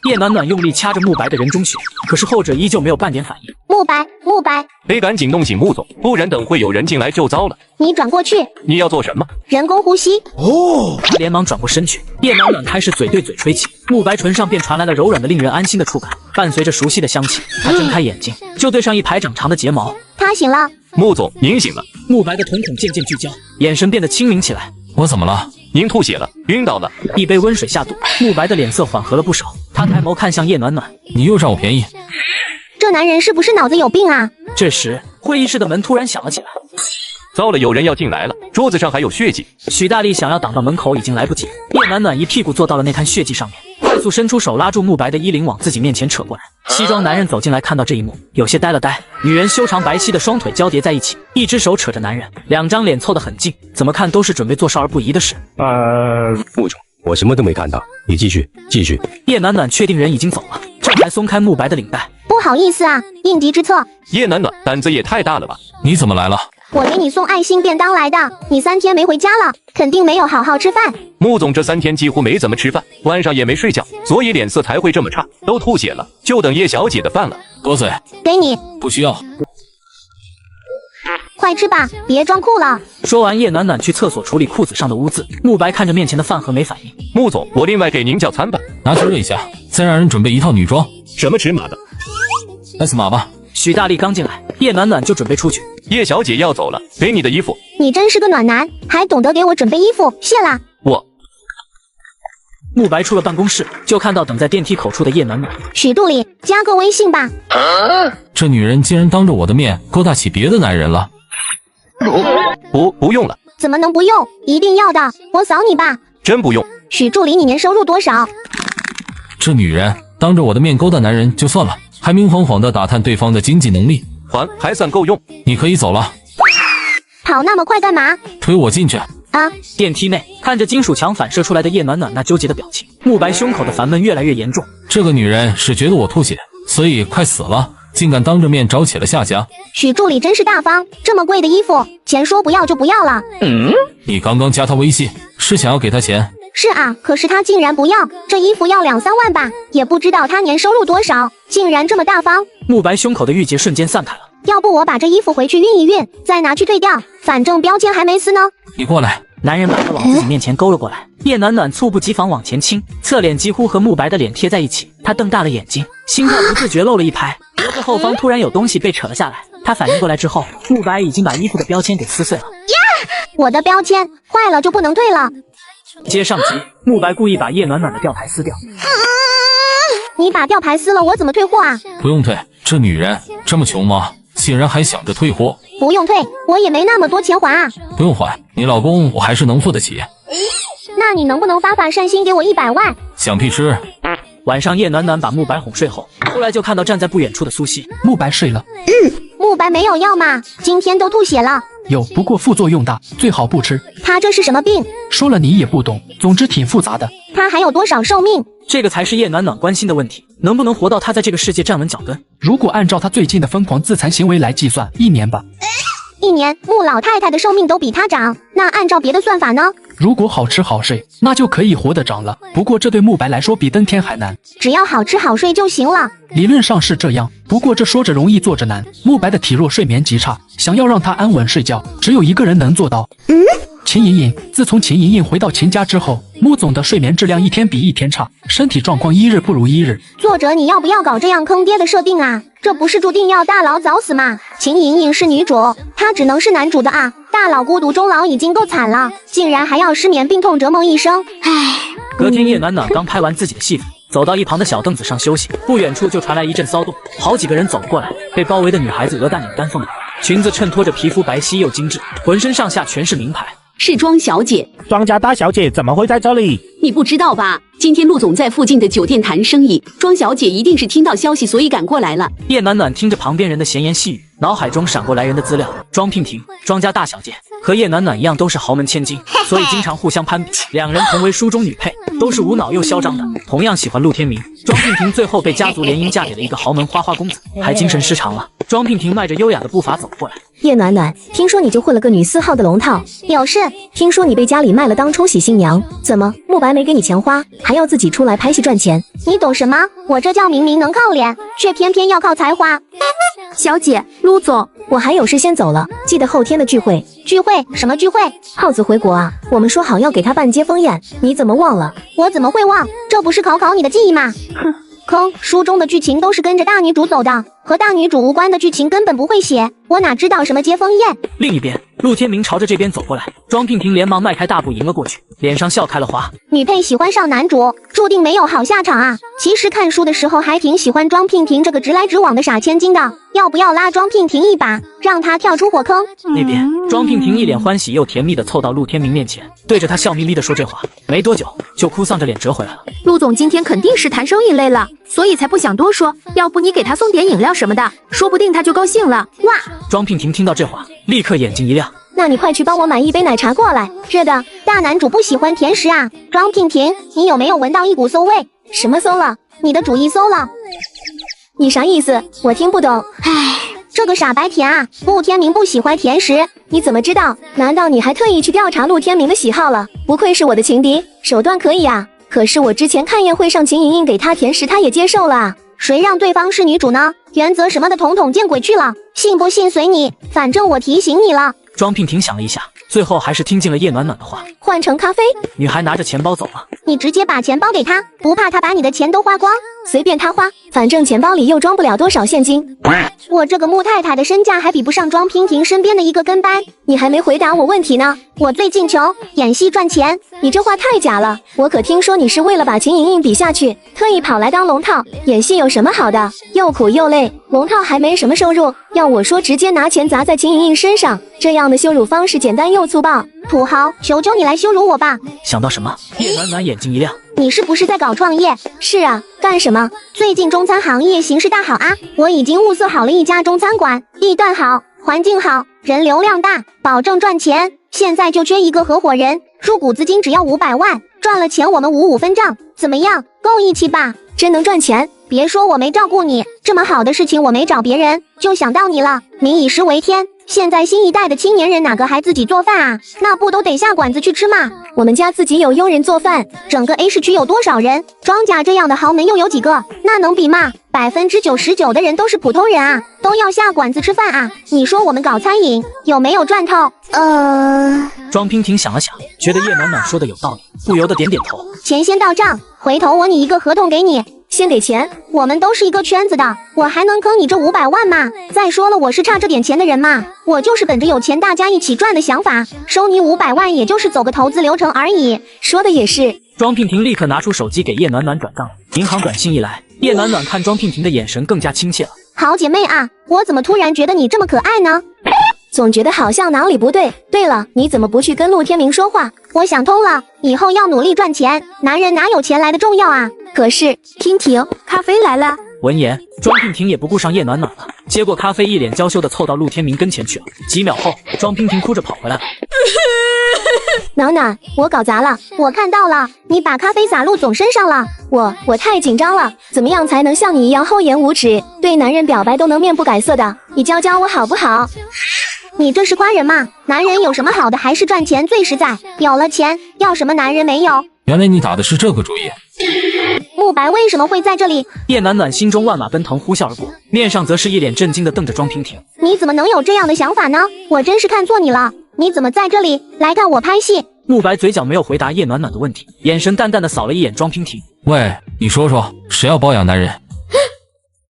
叶暖暖用力掐着慕白的人中血，可是后者依旧没有半点反应。慕白，得赶紧弄醒穆总，不然等会有人进来就糟了。你转过去。你要做什么？人工呼吸。哦，他连忙转过身去。叶暖暖开始嘴对嘴吹气，慕白唇上便传来了柔软的令人安心的触感，伴随着熟悉的香气。他睁开眼睛，就对上一排长长的睫毛。他醒了。穆总，您醒了。慕白的瞳孔渐渐聚焦，眼神变得清明起来。我怎么了？您吐血了，晕倒了。一杯温水下肚，慕白的脸色缓和了不少。他抬眸看向叶暖暖，你又占我便宜。这男人是不是脑子有病啊？这时，会议室的门突然响了起来。糟了，有人要进来了，桌子上还有血迹。许大力想要挡到门口，已经来不及。叶暖暖一屁股坐到了那滩血迹上面，快速伸出手拉住慕白的衣领，往自己面前扯过来。西装男人走进来，看到这一幕，有些呆了呆。女人修长白皙的双腿交叠在一起，一只手扯着男人，2张脸凑得很近，怎么看都是准备做少儿不宜的事。穆总，我什么都没看到，你继续。叶暖暖确定人已经走了，这才松开慕白的领带。不好意思啊，应急之策。叶暖暖胆子也太大了吧？你怎么来了？我给你送爱心便当来的，你3天没回家了，肯定没有好好吃饭。穆总这3天几乎没怎么吃饭，晚上也没睡觉，所以脸色才会这么差，都吐血了，就等叶小姐的饭了。多嘴。给你。不需要。快吃吧，别装酷了。说完，叶暖暖去厕所处理裤子上的污渍。慕白看着面前的饭盒没反应。穆总，我另外给您叫餐吧。拿去热一下，再让人准备一套女装。什么尺码的？S 码吧。许大力刚进来，叶暖暖就准备出去。叶小姐要走了，给你的衣服。你真是个暖男，还懂得给我准备衣服，谢啦。慕白出了办公室，就看到等在电梯口处的叶暖暖。许助理，加个微信吧。这女人竟然当着我的面勾搭起别的男人了。不用了。怎么能不用？一定要的，我扫你吧。真不用。许助理，你年收入多少？这女人当着我的面勾搭男人就算了，还明晃晃的打探对方的经济能力，还算够用。你可以走了。跑那么快干嘛？推我进去。电梯内看着金属墙反射出来的叶暖暖那纠结的表情，慕白胸口的烦闷越来越严重。这个女人是觉得我吐血，所以快死了，竟敢当着面找起了下家。许助理真是大方，这么贵的衣服，钱说不要就不要了。你刚刚加他微信，是想要给他钱？是啊，可是他竟然不要，这衣服要2、3万吧，也不知道他年收入多少，竟然这么大方。慕白胸口的郁结瞬间散开了。要不我把这衣服回去熨一熨，再拿去退掉，反正标签还没撕呢。你过来。男人把他往自己面前勾了过来，叶暖暖猝不及防往前倾，侧脸几乎和慕白的脸贴在一起。他瞪大了眼睛，心跳不自觉漏了一拍。脖子后方突然有东西被扯了下来，他反应过来之后，慕白已经把衣服的标签给撕碎了。我的标签坏了就不能退了。接上集，慕白故意把叶暖暖的吊牌撕掉。你把吊牌撕了，我怎么退货啊？不用退，这女人这么穷吗？竟然还想着退货。不用退，我也没那么多钱还啊。不用还，你老公我还是能付得起。那你能不能发善心给我100万？想屁吃。晚上叶暖暖把慕白哄睡后，后来就看到站在不远处的苏西。慕白睡了。慕白没有药吗？今天都吐血了。有，不过副作用大，最好不吃。他这是什么病？说了你也不懂，总之挺复杂的。他还有多少寿命？这个才是叶暖暖关心的问题，能不能活到他在这个世界站稳脚跟？如果按照他最近的疯狂自残行为来计算，1年吧。1年，穆老太太的寿命都比他长，那按照别的算法呢？如果好吃好睡，那就可以活得长了。不过这对慕白来说比登天还难。只要好吃好睡就行了。理论上是这样，不过这说着容易做着难。慕白的体弱睡眠极差，想要让他安稳睡觉，只有一个人能做到。秦莹莹，自从秦莹莹回到秦家之后，穆总的睡眠质量一天比一天差，身体状况一日不如一日。作者，你要不要搞这样坑爹的设定啊？这不是注定要大佬早死吗？秦莹莹是女主，她只能是男主的啊！大佬孤独终老已经够惨了，竟然还要失眠病痛折磨一生，唉。隔天，叶暖暖刚拍完自己的戏服，走到一旁的小凳子上休息，不远处就传来一阵骚动，好几个人走了过来，被包围的女孩子鹅蛋脸丹凤眼，裙子衬托着皮肤白皙又精致，浑身上下全是名牌。是庄小姐，庄家大小姐怎么会在这里？你不知道吧？今天陆总在附近的酒店谈生意，庄小姐一定是听到消息，所以赶过来了。叶暖暖听着旁边人的闲言细语，脑海中闪过来人的资料：庄娉婷，庄家大小姐，和叶暖暖一样都是豪门千金，所以经常互相攀比。两人同为书中女配，都是无脑又嚣张的，同样喜欢陆天明。庄娉婷最后被家族联姻嫁给了一个豪门花花公子，还精神失常了。庄娉婷迈着优雅的步伐走过来。叶暖暖，听说你就混了个女4号的龙套，有事？听说你被家里卖了当冲喜新娘，怎么慕白没给你钱花，还要自己出来拍戏赚钱？你懂什么？我这叫明明能靠脸，却偏偏要靠才华。小姐，陆总，我还有事先走了，记得后天的聚会。聚会？什么聚会？耗子回国啊，我们说好要给他办接风宴，你怎么忘了？我怎么会忘？这不是考你的记忆吗？哼。坑，书中的剧情都是跟着大女主走的，和大女主无关的剧情根本不会写，我哪知道什么接风宴。另一边，陆天明朝着这边走过来，庄娉婷连忙迈开大步迎了过去，脸上笑开了花。女配喜欢上男主，注定没有好下场啊！其实看书的时候还挺喜欢庄娉婷这个直来直往的傻千金的，要不要拉庄娉婷一把，让她跳出火坑？那边，庄娉婷一脸欢喜又甜蜜的凑到陆天明面前，对着他笑眯眯的说这话，没多久就哭丧着脸折回来了。陆总今天肯定是谈生意累了，所以才不想多说，要不你给他送点饮料什么的，说不定他就高兴了。哇！庄娉婷听到这话，立刻眼睛一亮。那你快去帮我买一杯奶茶过来，热的。大男主不喜欢甜食啊。庄娉婷，你有没有闻到一股馊味？什么馊了？你的主意馊了。你啥意思？我听不懂。唉，这个傻白甜啊，陆天明不喜欢甜食。你怎么知道？难道你还特意去调查陆天明的喜好了？不愧是我的情敌，手段可以啊。可是我之前看宴会上秦莹莹给他甜食，他也接受了啊。谁让对方是女主呢？原则什么的统统见鬼去了，信不信随你，反正我提醒你了。庄娉婷想了一下，最后还是听进了叶暖暖的话，换成咖啡。女孩拿着钱包走了。你直接把钱包给她，不怕她把你的钱都花光？随便她花，反正钱包里又装不了多少现金。我这个穆太太的身价还比不上庄娉婷身边的一个跟班。你还没回答我问题呢。我最近穷，演戏赚钱。你这话太假了，我可听说你是为了把秦莹莹比下去，特意跑来当龙套。演戏有什么好的？又苦又累，龙套还没什么收入。要我说，直接拿钱砸在秦莹莹身上，这样的羞辱方式简单又粗暴。土豪，求求你来羞辱我吧！想到什么，叶暖暖眼睛一亮。你是不是在搞创业？是啊，干什么？最近中餐行业形势大好啊，我已经物色好了一家中餐馆，地段好，环境好，人流量大，保证赚钱。现在就缺一个合伙人，入股资金只要500万，赚了钱我们5-5分账，怎么样？够义气吧？真能赚钱？别说我没照顾你，这么好的事情我没找别人，就想到你了。民以食为天，现在新一代的青年人哪个还自己做饭啊？那不都得下馆子去吃吗？我们家自己有佣人做饭。整个 A 市区有多少人？庄家这样的豪门又有几个？那能比吗？99%的人都是普通人啊，都要下馆子吃饭啊。你说我们搞餐饮有没有赚头？庄娉婷想了想，觉得叶暖暖说的有道理，不由得点点头。钱先到账，回头我拟一个合同给你。先给钱，我们都是一个圈子的，我还能坑你这500万吗？再说了，我是差这点钱的人嘛，我就是本着有钱大家一起赚的想法，收你500万也就是走个投资流程而已。说的也是。庄娉婷立刻拿出手机给叶暖暖转账，银行短信一来，叶暖暖看庄娉婷的眼神更加亲切了。好姐妹啊，我怎么突然觉得你这么可爱呢？总觉得好像哪里不对。对了，你怎么不去跟陆天明说话？我想通了，以后要努力赚钱，男人哪有钱来的重要啊？可是，娉婷，咖啡来了。闻言，庄娉婷也不顾上叶暖暖了，接过咖啡，一脸娇羞的凑到陆天明跟前去了。几秒后，庄娉婷哭着跑回来了。暖暖，我搞砸了，我看到了，你把咖啡洒陆总身上了。我太紧张了，怎么样才能像你一样厚颜无耻，对男人表白都能面不改色的？你教教我好不好？你这是夸人吗？男人有什么好的，还是赚钱最实在。有了钱，要什么男人没有？原来你打的是这个主意。慕白为什么会在这里？叶暖暖心中万马奔腾，呼啸而过，面上则是一脸震惊的瞪着庄娉婷。你怎么能有这样的想法呢？我真是看错你了。你怎么在这里？来看我拍戏。慕白嘴角没有回答叶暖暖的问题，眼神淡淡的扫了一眼庄娉婷。喂，你说说，谁要包养男人？